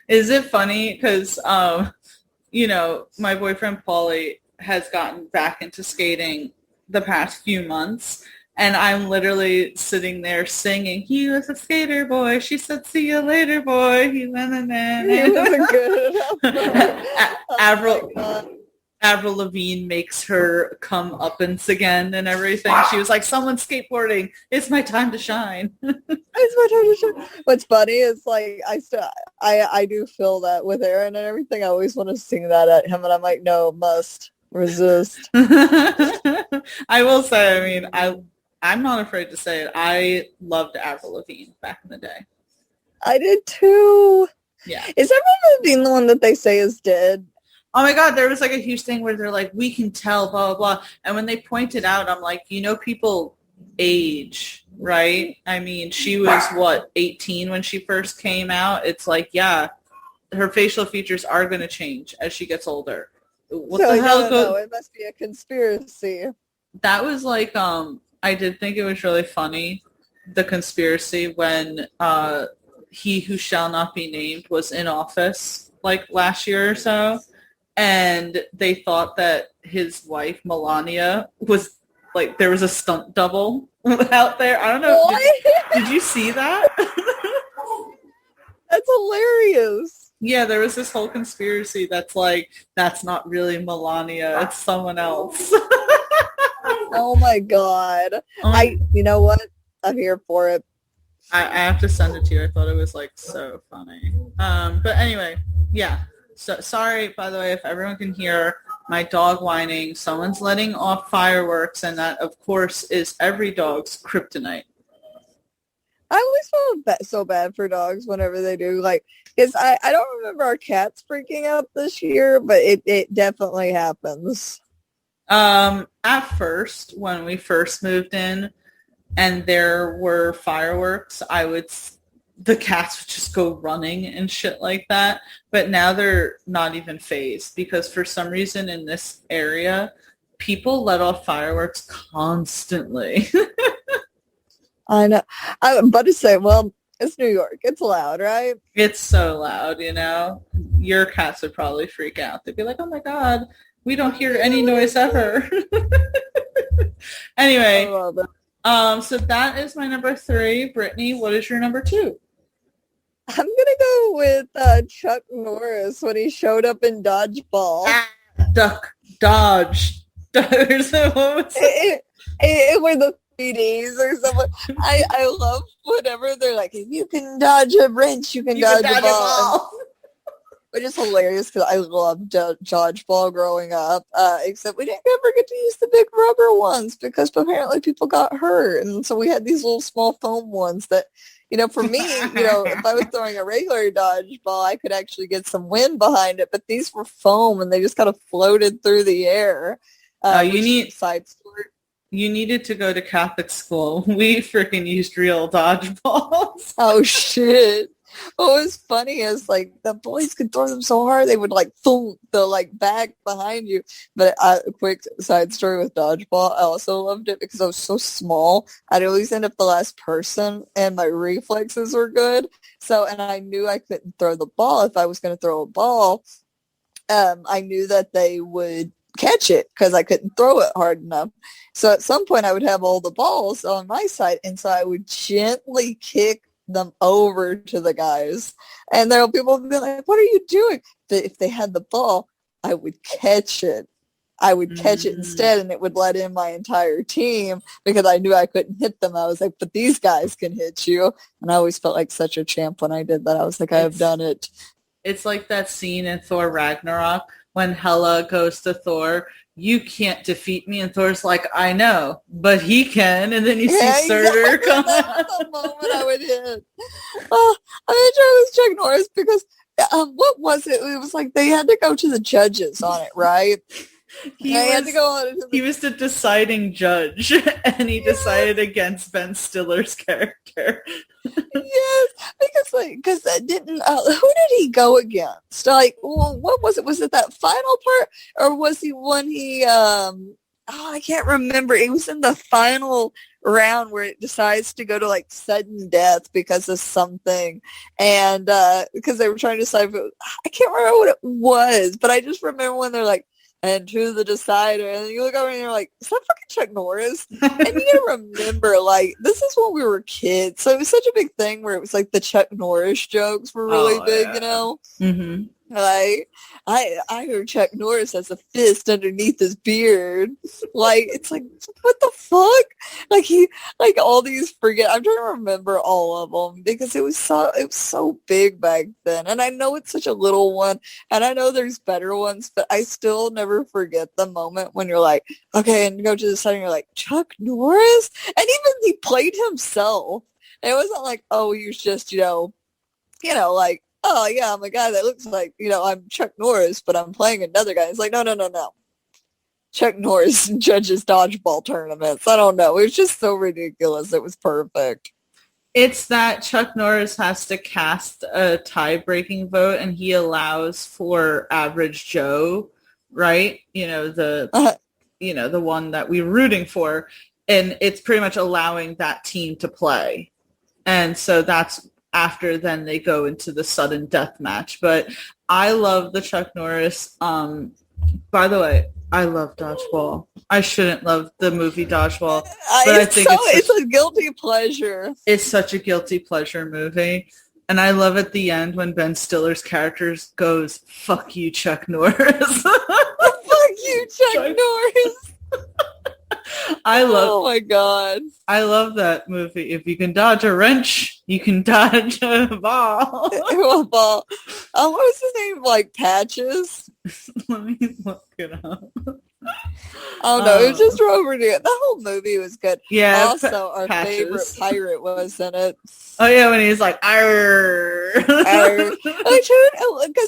Is it funny? Because, my boyfriend Paulie has gotten back into skating the past few months. And I'm literally sitting there singing, he was a skater boy. She said, see you later, boy. He went and then.
He wasn't good
enough. Avril Lavigne makes her comeuppance again and everything. She was like, someone's skateboarding. It's my time to shine.
It's my time to shine. What's funny is like, I do feel that with Aaron and everything. I always want to sing that at him. And I'm like, no, must resist.
I will say, I'm not afraid to say it. I loved Avril Lavigne back in the day.
I did too.
Yeah.
Is Avril Lavigne the one that they say is dead?
Oh my God, there was like a huge thing where they're like, we can tell, blah, blah, blah. And when they pointed out, I'm like, people age, right? I mean, she was, 18 when she first came out? It's like, yeah, her facial features are going to change as she gets older. What the hell?
No, it must be a conspiracy.
That was like, I did think it was really funny, the conspiracy when He Who Shall Not Be Named was in office like last year or so. And they thought that his wife, Melania, was like, there was a stunt double out there. I don't know. Did you see that?
That's hilarious.
Yeah, there was this whole conspiracy that's like, that's not really Melania. It's someone else.
Oh, my God. You know what? I'm here for it.
I have to send it to you. I thought it was like so funny. But anyway, yeah. So sorry, by the way, if everyone can hear my dog whining. Someone's letting off fireworks, and that, of course, is every dog's kryptonite.
I always feel so bad for dogs whenever they do. Like, because I don't remember our cats freaking out this year, but it definitely happens.
At first, when we first moved in, and there were fireworks, the cats would just go running and shit like that. But now they're not even fazed because for some reason in this area, people let off fireworks constantly.
I know. I'm about to say, well, It's New York. It's loud, right?
It's so loud, Your cats would probably freak out. They'd be like, oh my God, we don't hear any noise ever. Anyway,
I love it.
so that is my number 3. Brittany, what is your number 2?
I'm gonna go with Chuck Norris when he showed up in Dodgeball.
Duck, dodge. There's a moment.
It were the 3Ds or something. I love whenever they're like, if you can dodge a wrench, you can dodge a ball. Which is hilarious because I loved dodgeball growing up, except we didn't ever get to use the big rubber ones because apparently people got hurt. And so we had these little small foam ones that, for me, if I was throwing a regular dodgeball, I could actually get some wind behind it. But these were foam and they just kind of floated through the air.
You needed to go to Catholic school. We freaking used real dodgeballs.
Oh, shit. What was funny is like the boys could throw them so hard they would like boom, the like back behind you. But a quick side story with dodgeball, I also loved it because I was so small. I'd always end up the last person, and my reflexes were good. So, and I knew I couldn't throw the ball if I was going to throw a ball. I knew that they would catch it because I couldn't throw it hard enough. So at some point I would have all the balls on my side, and so I would gently kick them over to the guys, and there will people would be like, what are you doing? But if they had the ball, I would catch it. I would catch it instead, and it would let in my entire team because I knew I couldn't hit them. I was like, but these guys can hit you. And I always felt like such a champ when I did that. I was like, I have done it.
It's like that scene in Thor Ragnarok when Hela goes to Thor, you can't defeat me. And Thor's like, I know, but he can. And then you see Surtur come out.
That's the moment I would hit. Oh, I made sure it was Chuck Norris because what was it? It was like they had to go to the judges on it, right?
He was the deciding judge, and he decided against Ben Stiller's character.
Yes, because that didn't. Who did he go against? Like, well, what was it? Was it that final part, or was he when he? I can't remember. It was in the final round where it decides to go to like sudden death because of something, and because they were trying to decide. I can't remember what it was, but I just remember when they're like, and to the decider, and you look over and you're like, is that fucking Chuck Norris? And you gotta remember, like, this is when we were kids, so it was such a big thing where it was like the Chuck Norris jokes were really big,
Mm-hmm.
Like, I heard Chuck Norris has a fist underneath his beard. Like, it's like, what the fuck? Like all these I'm trying to remember all of them because it was so big back then. And I know it's such a little one, and I know there's better ones, but I still never forget the moment when you're like, okay, and you go to the side and you're like, Chuck Norris? And even he played himself. It wasn't like, oh, he was just, like, oh, yeah, I'm a guy that looks like, I'm Chuck Norris, but I'm playing another guy. It's like, no. Chuck Norris judges dodgeball tournaments. I don't know. It was just so ridiculous. It was perfect.
It's that Chuck Norris has to cast a tie-breaking vote, and he allows for Average Joe, right? The one that we were rooting for. And it's pretty much allowing that team to play. And so that's after then they go into the sudden death match. But I love the Chuck Norris. By the way, I love Dodgeball. I shouldn't love the movie Dodgeball, but I think
it's a guilty pleasure.
It's such a guilty pleasure movie. And I love at the end when Ben Stiller's character goes, fuck you, Chuck Norris.
Fuck you, Chuck Norris. Oh my god.
I love that movie. If you can dodge a wrench, you can dodge a ball.
A ball. What was his name? Like Patches?
Let me look it up.
Oh no, it was just Robert. The whole movie was good.
Yeah.
Also, our favorite pirate was in it.
Oh yeah, when he's like, "Arr."
Because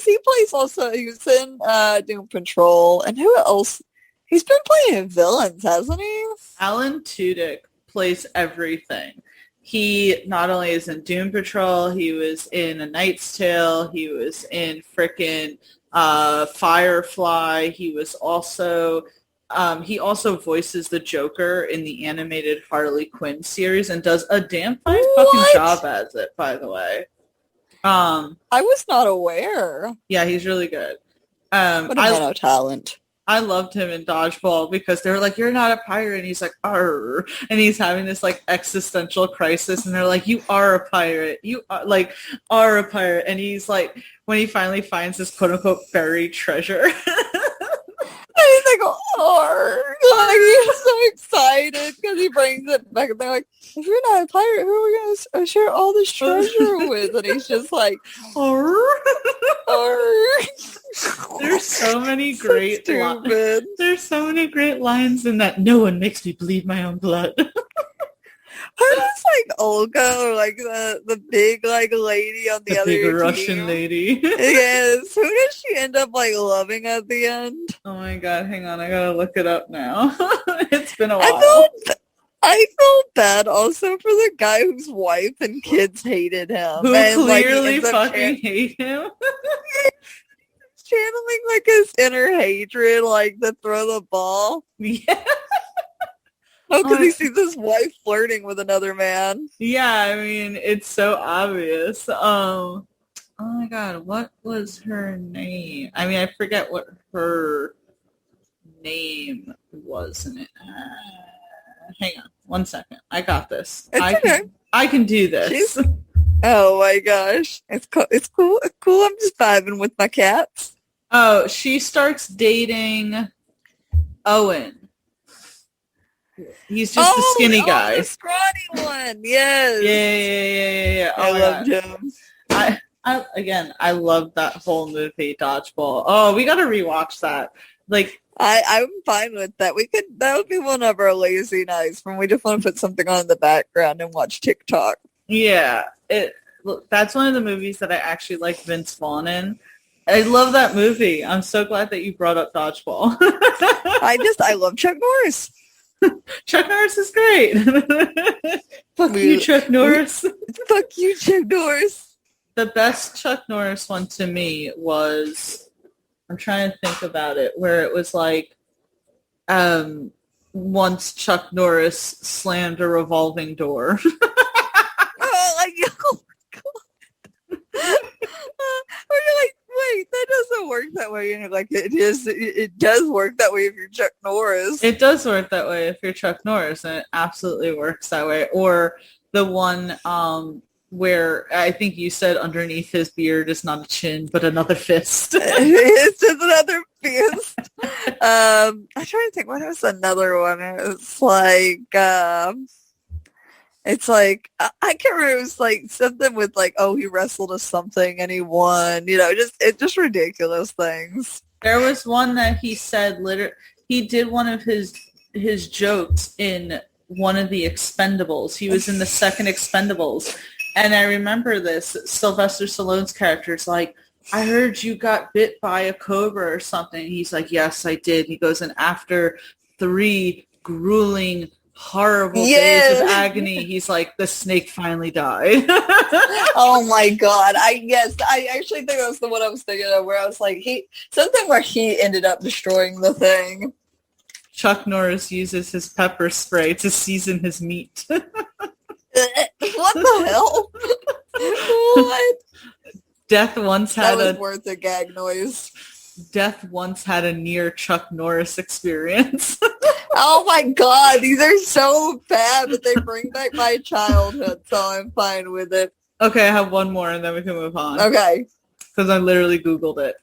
he plays also. He was in Doom Patrol, and who else? He's been playing villains, hasn't he?
Alan Tudyk plays everything. He not only is in Doom Patrol, he was in A Knight's Tale, he was in frickin' Firefly, he was also he also voices the Joker in the animated Harley Quinn series and does a damn fine fucking job as it, by the way.
I was not aware.
Yeah, he's really good.
What a man of talent.
I loved him in Dodgeball because they were like, "You're not a pirate," and he's like, "Arr," and he's having this like existential crisis, and they're like, "You are a pirate. You are a pirate," and he's like, when he finally finds this quote unquote buried treasure.
And he's like, "Arr!" Like he's so excited because he brings it back, and they're like, "If you're not a pirate, who are we gonna share all this treasure with?" And he's just like, "Arr, arr."
There's so many great there's so many great lines in that. No one makes me bleed my own blood.
Who was like Olga, or like the big like lady on the other
big
team?
Russian lady?
Yes. Who does she end up like loving at the end?
Oh my god, hang on, I gotta look it up now. It's been a while.
I felt bad also for the guy whose wife and kids hated him.
Who
and,
clearly fucking hate him.
Channeling like his inner hatred, like to throw the ball.
Yeah.
Oh, because he sees his wife flirting with another man.
Yeah, I mean, it's so obvious. Oh my god, what was her name? I mean, I forget what her name was in it. Hang on, 1 second. I got this. I can do this.
Oh my gosh, it's cool. It's cool. I'm just vibing with my cats.
Oh, she starts dating Owen. He's just the skinny guy.
The scrawny one. Yes.
Yeah.
I loved him.
I love that whole movie, Dodgeball. Oh, we got to rewatch that. Like,
I'm fine with that. That would be one of our lazy nights when we just want to put something on in the background and watch TikTok.
Yeah. That's one of the movies that I actually like Vince Vaughn in. I love that movie. I'm so glad that you brought up Dodgeball.
I love Chuck Norris.
Chuck Norris is great. Fuck you, Chuck Norris.
Fuck you, Chuck Norris.
The best Chuck Norris one to me was, I'm trying to think about it, where it was like, once Chuck Norris slammed a revolving door.
Oh my god. You're like, wait, that doesn't work that way. And you're like, it does work that way if you're Chuck Norris.
It does work that way if you're Chuck Norris, and it absolutely works that way. Or the one where I think you said underneath his beard is not a chin, but another fist.
It's just another fist. I'm trying to think, what was another one? It's like, I can't remember. It was like something with like, oh, he wrestled us something and he won. You know, just ridiculous things.
There was one that he said, he did one of his jokes in one of the Expendables. He was in the second Expendables. And I remember this. Sylvester Stallone's character is like, I heard you got bit by a cobra or something. He's like, yes, I did. He goes, and after 3 grueling, horrible days of agony, he's like, the snake finally died.
Oh my god. I actually think that's the one I was thinking of, where I was like, something where he ended up destroying the thing.
Chuck Norris uses his pepper spray to season his meat.
What the hell? What?
Death once had
that was worth a gag noise.
Death once had a near Chuck Norris experience.
Oh my god, these are so bad, but they bring back my childhood, so I'm fine with it.
Okay, I have one more and then we can move on.
Okay.
Because I literally Googled it.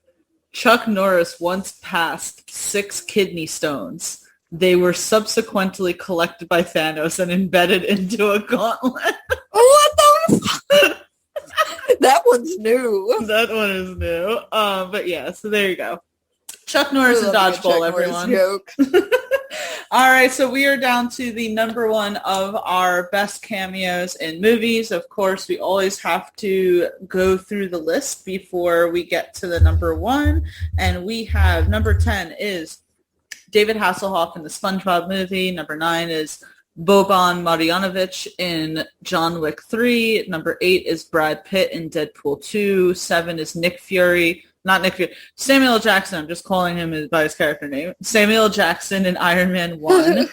Chuck Norris once passed 6 kidney stones. They were subsequently collected by Thanos and embedded into a gauntlet.
What the fuck? That one's new.
That one is new. But yeah, so there you go. Chuck Norris and Dodgeball, everyone.
Joke.
All right, so we are down to the number 1 of our best cameos in movies. Of course, we always have to go through the list before we get to the number 1. And we have number 10 is David Hasselhoff in the SpongeBob movie. Number 9 is Boban Marjanovic in John Wick 3. Number 8 is Brad Pitt in Deadpool 2. 7 is Nick Fury. not Nick Fury. Samuel L. Jackson. I'm just calling him by his character name. Samuel L. Jackson in Iron Man 1.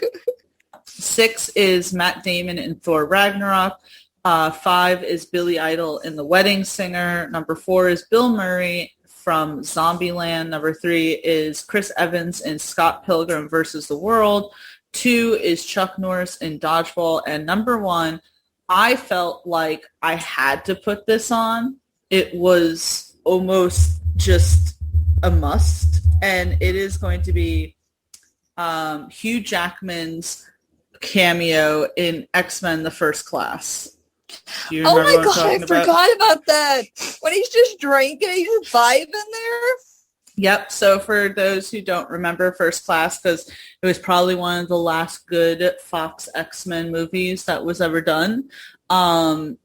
6 is Matt Damon in Thor Ragnarok. 5 is Billy Idol in The Wedding Singer. Number 4 is Bill Murray from Zombieland. Number 3 is Chris Evans in Scott Pilgrim versus the World. 2 is Chuck Norris in Dodgeball. And number 1, I felt like I had to put this on. It was almost just a must. And it is going to be Hugh Jackman's cameo in X-Men The First Class. Do you remember
oh my god, I forgot about that. When he's just drinking, he's just vibing there.
Yep. So for those who don't remember First Class, because it was probably one of the last good Fox X-Men movies that was ever done. Michael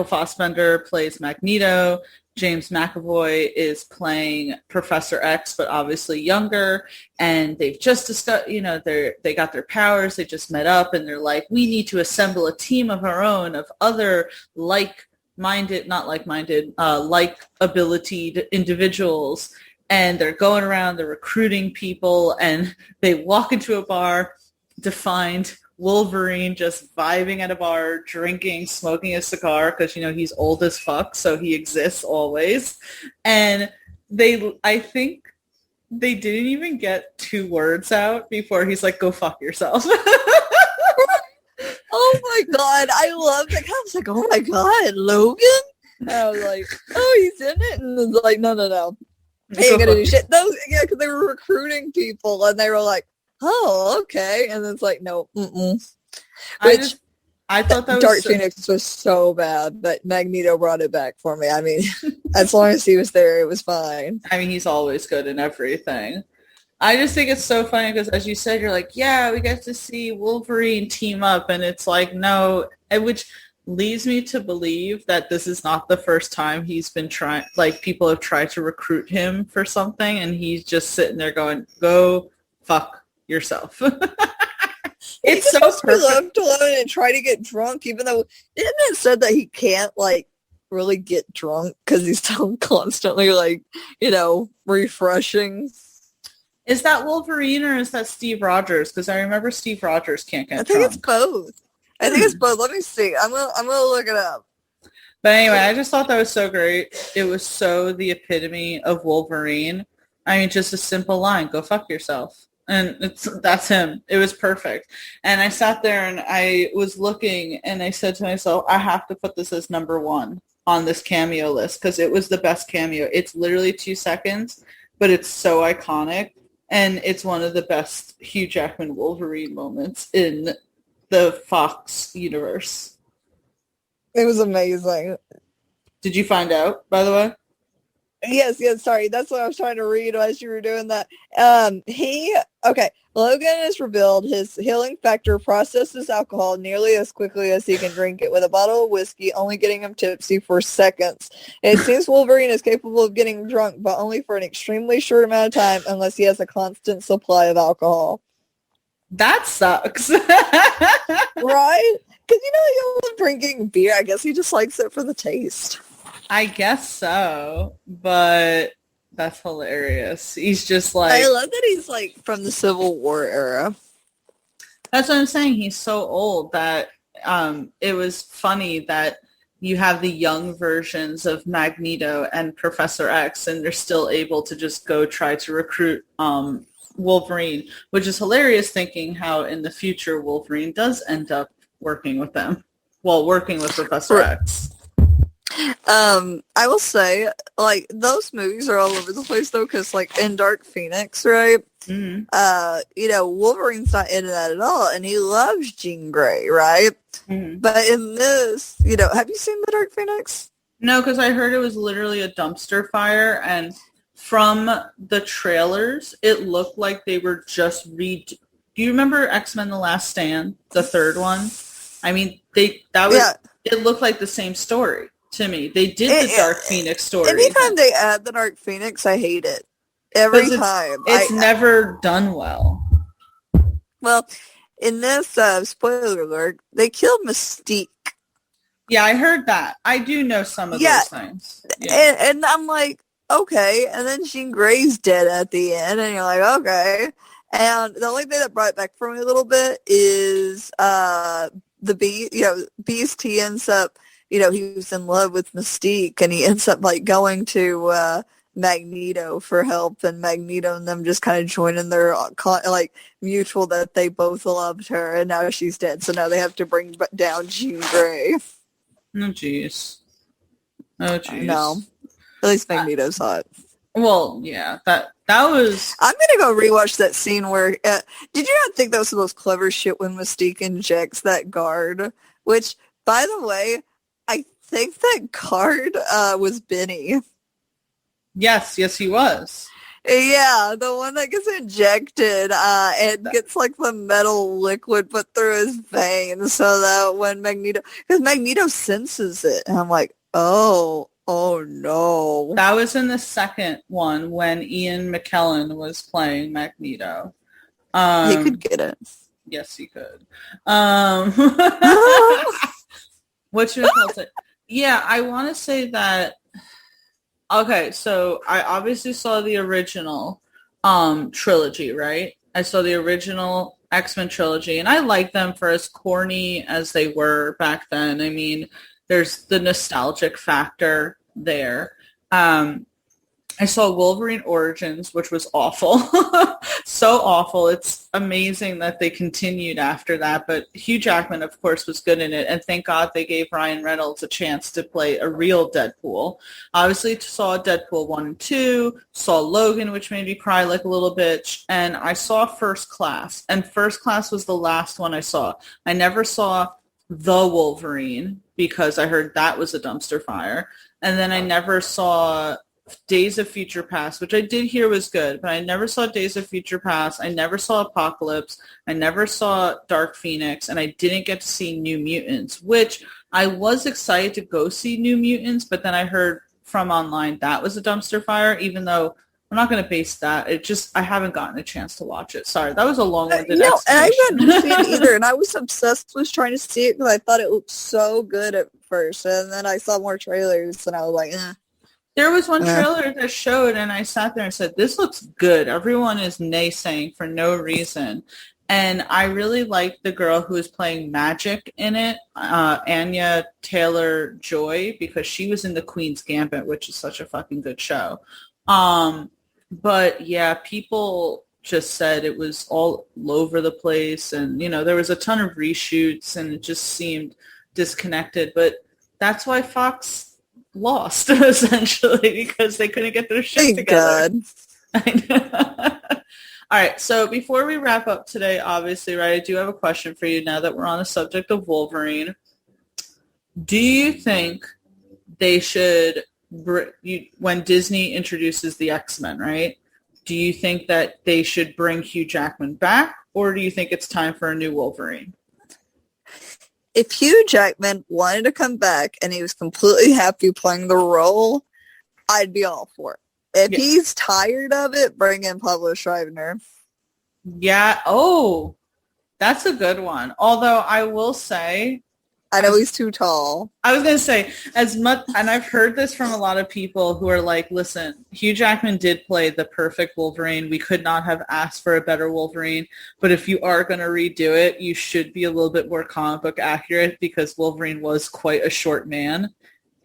Fassbender plays Magneto. James McAvoy is playing Professor X, but obviously younger. And they've just discussed, they got their powers. They just met up and they're like, we need to assemble a team of our own of other like-abilitied individuals. And they're going around, they're recruiting people, and they walk into a bar to find Wolverine just vibing at a bar, drinking, smoking a cigar because, he's old as fuck, so he exists always. And I think they didn't even get 2 words out before he's like, go fuck yourself.
Oh my god, I love that. I was like, oh my god, Logan? And I was like, oh, he's in it? And it's like, no. He ain't gonna do shit. Yeah, because they were recruiting people, and they were like, oh, okay. And it's like, no, Which,
I thought that
Dark Phoenix was so bad, but Magneto brought it back for me. I mean, as long as he was there, it was fine.
I mean, he's always good in everything. I just think it's so funny because, as you said, you're like, yeah, we get to see Wolverine team up, and it's like, no, which leads me to believe that this is not the first time he's been trying, like, people have tried to recruit him for something, and he's just sitting there going, go fuck yourself. It's so perfect.
Left alone and try to get drunk, even though isn't it said that he can't really get drunk because he's so constantly refreshing.
Is that Wolverine or is that Steve Rogers? Because I remember Steve Rogers can't get drunk.
I think it's both. Let me see. I'm gonna look it up.
But anyway, I just thought that was so great. It was so the epitome of Wolverine. I mean, just a simple line: "Go fuck yourself." And that's him. It was perfect. And I sat there and I was looking and I said to myself, I have to put this as number 1 on this cameo list because it was the best cameo. It's literally 2 seconds, but it's so iconic. And it's one of the best Hugh Jackman Wolverine moments in the Fox universe.
It was amazing.
Did you find out, by the way?
Yes, sorry. That's what I was trying to read as you were doing that. Logan is revealed his healing factor processes alcohol nearly as quickly as he can drink it with a bottle of whiskey, only getting him tipsy for seconds. It seems Wolverine is capable of getting drunk, but only for an extremely short amount of time unless he has a constant supply of alcohol.
That sucks.
Right? Because, he was drinking beer. I guess he just likes it for the taste.
I guess so, but that's hilarious. He's just like...
I love that he's from the Civil War era.
That's what I'm saying. He's so old that it was funny that you have the young versions of Magneto and Professor X, and they're still able to just go try to recruit Wolverine, which is hilarious thinking how in the future Wolverine does end up working with them while working with Professor X.
I will say, those movies are all over the place, though, because, in Dark Phoenix, right, Wolverine's not into that at all, and he loves Jean Grey, right? Mm-hmm. But in this, have you seen the Dark Phoenix?
No, because I heard it was literally a dumpster fire, and from the trailers, it looked like they were just Do you remember X-Men The Last Stand, the third one? I mean, it looked like the same story. To me, they did the Dark Phoenix story.
Anytime they add the Dark Phoenix, I hate it. Every time.
It's never done well.
Well, in this, spoiler alert, they killed Mystique.
Yeah, I heard that. I do know some of those things.
Yeah. And I'm like, okay. And then Jean Grey's dead at the end, and you're like, okay. And the only thing that brought it back for me a little bit is Beast, he ends up, he was in love with Mystique, and he ends up like going to Magneto for help, and Magneto and them just kind of joining their like mutual that they both loved her, and now she's dead, so now they have to bring down Jean Grey.
Oh jeez. Oh jeez.
No, at least Magneto's hot.
Well, yeah, that was.
I'm gonna go rewatch that scene where. Did you not think that was the most clever shit when Mystique injects that guard? Which, by the way, I think that guard was Benny.
Yes, he was.
Yeah, the one that gets injected and gets like the metal liquid put through his veins, so that when because Magneto senses it, and I'm like, oh no.
That was in the second one when Ian McKellen was playing Magneto.
He could get it.
Yes, he could. What's your thoughts? Yeah, I want to say that. Okay, so I obviously saw the original trilogy, right? I saw the original X-Men trilogy, and I liked them for as corny as they were back then. I mean, there's the nostalgic factor there. I saw Wolverine Origins, which was awful. So awful. It's amazing that they continued after that. But Hugh Jackman, of course, was good in it. And thank God they gave Ryan Reynolds a chance to play a real Deadpool. Obviously saw Deadpool 1 and 2, saw Logan, which made me cry like a little bitch. And I saw First Class. And First Class was the last one I saw. I never saw The Wolverine because I heard that was a dumpster fire. And then I never saw Days of Future Past, which I did hear was good, but I never saw Days of Future Past. I never saw Apocalypse. I never saw Dark Phoenix, and I didn't get to see New Mutants, which I was excited to go see New Mutants, but then I heard from online that was a dumpster fire, even though I'm not going to base that. I haven't gotten a chance to watch it. Sorry, that was a long-winded
No, and I
explanation.
haven't seen it either, and I was obsessed with trying to see it because I thought it looked so good at first, and then I saw more trailers, and I was like, eh.
There was one trailer that showed, and I sat there and said, this looks good. Everyone is naysaying for no reason. And I really liked the girl who was playing Magic in it, Anya Taylor-Joy, because she was in The Queen's Gambit, which is such a fucking good show. But, yeah, people just said it was all over the place. And, there was a ton of reshoots, and it just seemed disconnected. But that's why Fox lost, essentially, because they couldn't get their shit together. God. All right, so before we wrap up today, obviously, right, I do have a question for you now that we're on the subject of Wolverine. Do you think they should, when Disney introduces the X-Men, right, do you think that they should bring Hugh Jackman back, or do you think it's time for a new Wolverine?
If Hugh Jackman wanted to come back and he was completely happy playing the role, I'd be all for it. If he's tired of it, bring in Pablo Schreiber.
Yeah. Oh, that's a good one. Although I will say,
I know he's too tall.
I was going to say, as much, and I've heard this from a lot of people who are like, listen, Hugh Jackman did play the perfect Wolverine. We could not have asked for a better Wolverine. But if you are going to redo it, you should be a little bit more comic book accurate, because Wolverine was quite a short man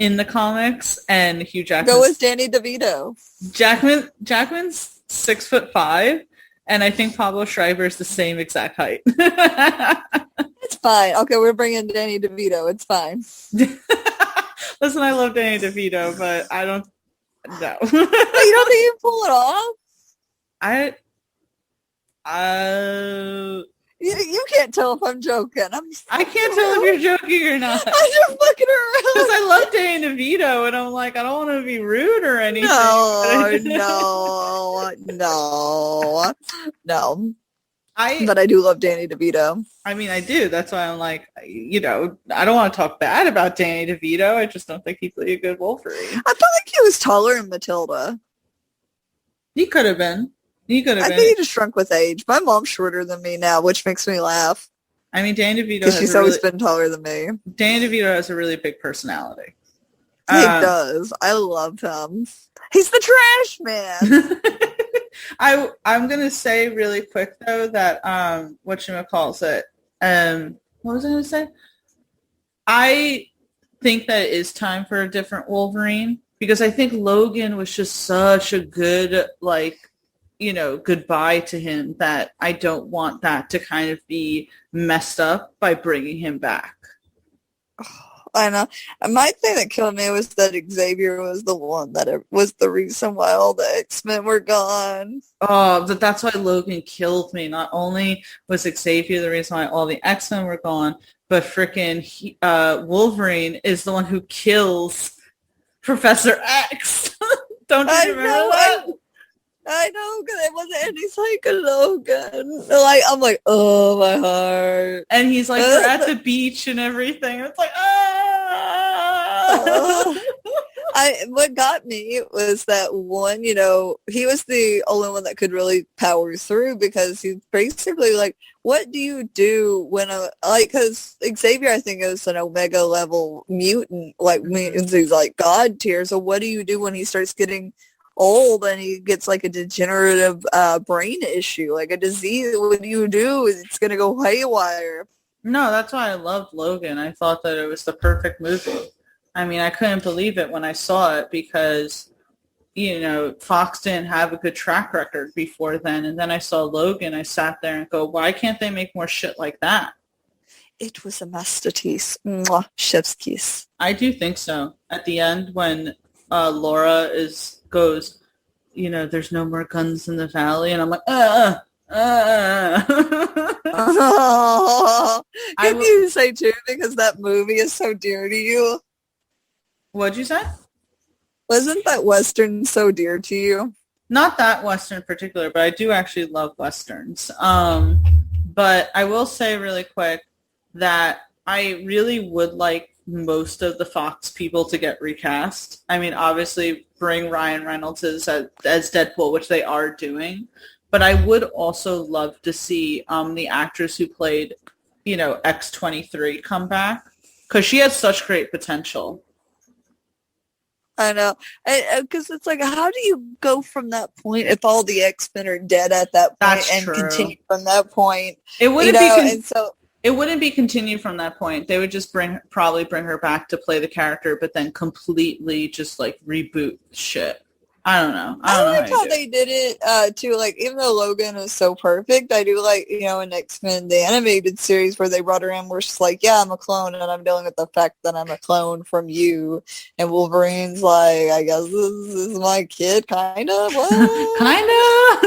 in the comics. And Hugh Jackman.
Go with Danny DeVito.
Jackman's 6'5", and I think Pablo Schreiber is the same exact height.
It's fine. Okay, we're bringing Danny DeVito. It's fine.
Listen, I love Danny DeVito, but I don't know.
You don't think you can pull it off? You can't tell if I'm joking.
I can't tell if you're joking or not.
I'm just fucking around.
Because I love Danny DeVito, and I'm like, I don't want to be rude or anything.
No. But I do love Danny DeVito.
I mean, I do. That's why I'm like, I don't want to talk bad about Danny DeVito. I just don't think he played a good Wolverine.
I felt like he was taller in Matilda.
He could have been. I
think he just shrunk with age. My mom's shorter than me now, which makes me laugh.
I mean, Danny DeVito
because she's always been taller than me.
Danny DeVito has a really big personality.
He does. I love him. He's the trash man.
I'm gonna say really quick though that whatchamacallit, what was I gonna say? I think that it is time for a different Wolverine because I think Logan was just such a good goodbye to him that I don't want that to kind of be messed up by bringing him back.
I know. My thing that killed me was that Xavier was the one that was the reason why all the X-Men were gone.
Oh, but that's why Logan killed me. Not only was Xavier the reason why all the X-Men were gone, but freaking Wolverine is the one who kills Professor X. Don't you remember that?
I know, because it wasn't any like Logan. I'm like, oh, my heart.
And he's like, we're at the beach and everything. It's like,
what got me was that one, he was the only one that could really power through because he's basically like, what do you do when because Xavier, I think, is an Omega level mutant, means he's like God tier. So what do you do when he starts getting old and he gets like a degenerative brain issue, like a disease? What do you do? It's going to go haywire.
No, that's why I loved Logan. I thought that it was the perfect movie. I mean, I couldn't believe it when I saw it because, Fox didn't have a good track record before then. And then I saw Logan. I sat there and go, why can't they make more shit like that?
It was a masterpiece. Mwah, chef's kiss.
I do think so. At the end when Laura goes, there's no more guns in the valley. And I'm like,
Can you say too, because that movie is so dear to you?
What'd you say?
Wasn't that Western so dear to you?
Not that Western in particular, but I do actually love Westerns. But I will say really quick that I really would like most of the Fox people to get recast. I mean, obviously bring Ryan Reynolds as Deadpool, which they are doing. But I would also love to see the actress who played, X-23 come back because she has such great potential.
I know, because it's like, how do you go from that point if all the X-Men are dead at that point and continue from that point?
It wouldn't it wouldn't be continued from that point. They would just probably bring her back to play the character, but then completely just reboot shit. I don't know.
I like how they did it too. Like, even though Logan is so perfect, I do like, in X-Men, the animated series where they brought her in, where she's like, yeah, I'm a clone and I'm dealing with the fact that I'm a clone from you. And Wolverine's like, I guess this is my kid, kind of.
Kind of.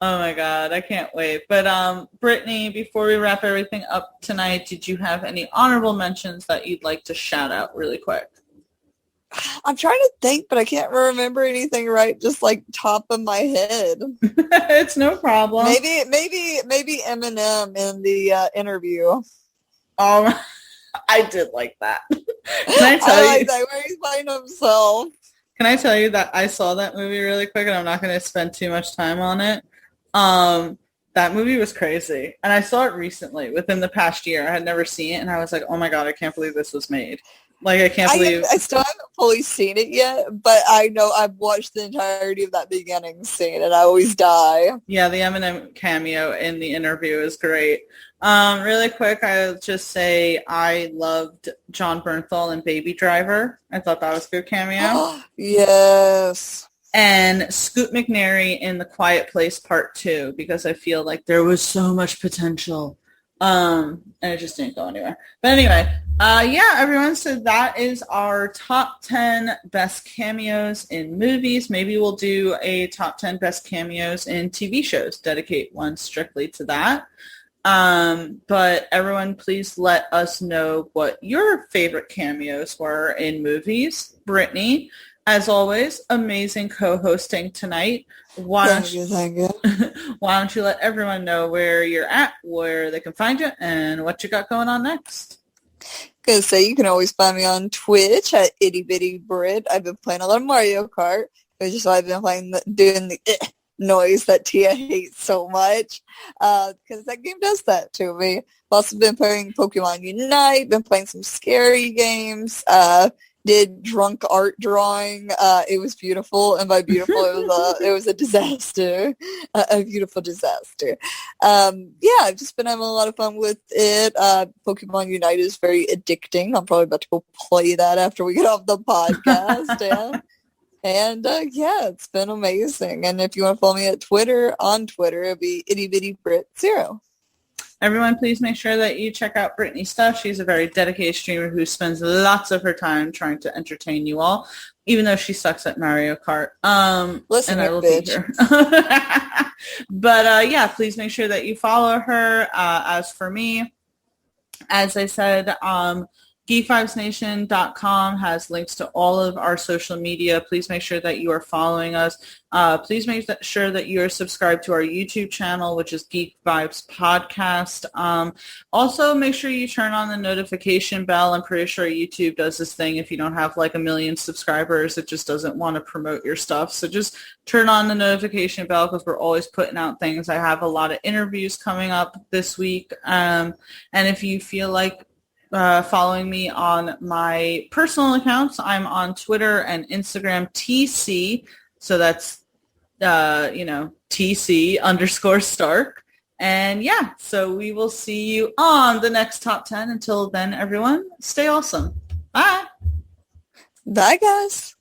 Oh my God, I can't wait. But Brittany, before we wrap everything up tonight, did you have any honorable mentions that you'd like to shout out really quick?
I'm trying to think, but I can't remember anything right just top of my head.
It's no problem.
Maybe Eminem in the interview.
I did like that. Can I tell you
that where he's playing himself?
Can I tell you that I saw that movie really quick, and I'm not going to spend too much time on it. That movie was crazy, and I saw it recently within the past year. I had never seen it, and I was like, oh my God, I can't believe this was made. I can't believe...
I still haven't fully seen it yet, but I know I've watched the entirety of that beginning scene, and I always die.
Yeah, the Eminem cameo in the interview is great. Really quick, I'll just say I loved John Bernthal in Baby Driver. I thought that was a good cameo.
Yes.
And Scoot McNairy in The Quiet Place Part 2, because I feel like there was so much potential. And it just didn't go anywhere. But anyway, everyone, so that is our top 10 best cameos in movies. Maybe we'll do a top 10 best cameos in TV shows, dedicate one strictly to that. But everyone, please let us know what your favorite cameos were in movies. Brittany, as always, amazing co-hosting tonight.
Thank you.
Why don't you let everyone know where you're at, where they can find you, and what you got going on next?
Gonna say you can always find me on Twitch at Itty Bitty Brit. I've been playing a lot of Mario Kart, which is why I've been doing noise that Tia hates so much, because that game does that to me. I've also been playing Pokemon Unite, been playing some scary games, did drunk art drawing. It was beautiful, and by beautiful, it was a disaster, a beautiful disaster. I've just been having a lot of fun with it. Pokemon Unite is very addicting. I'm probably about to go play that after we get off the podcast. Yeah. And it's been amazing. And if you want to follow me at Twitter, it'll be ittybitty_Brit0.
Everyone, please make sure that you check out Brittany's stuff. She's a very dedicated streamer who spends lots of her time trying to entertain you all, even though she sucks at Mario Kart.
Listen,
and I will
bitch.
be here. But please make sure that you follow her. As for me, as I said, geek5snation.com has links to all of our social media. Please make sure that you are following us. Please make sure that you are subscribed to our YouTube channel, which is Geek Vibes Podcast. Also, make sure you turn on the notification bell. I'm pretty sure YouTube does this thing. If you don't have like 1 million subscribers, it just doesn't want to promote your stuff. So just turn on the notification bell because we're always putting out things. I have a lot of interviews coming up this week. And if you feel like following me on my personal accounts, I'm on Twitter and Instagram, TC. So that's, TC_Stark. And so we will see you on the next Top 10. Until then, everyone, stay awesome. Bye.
Bye, guys.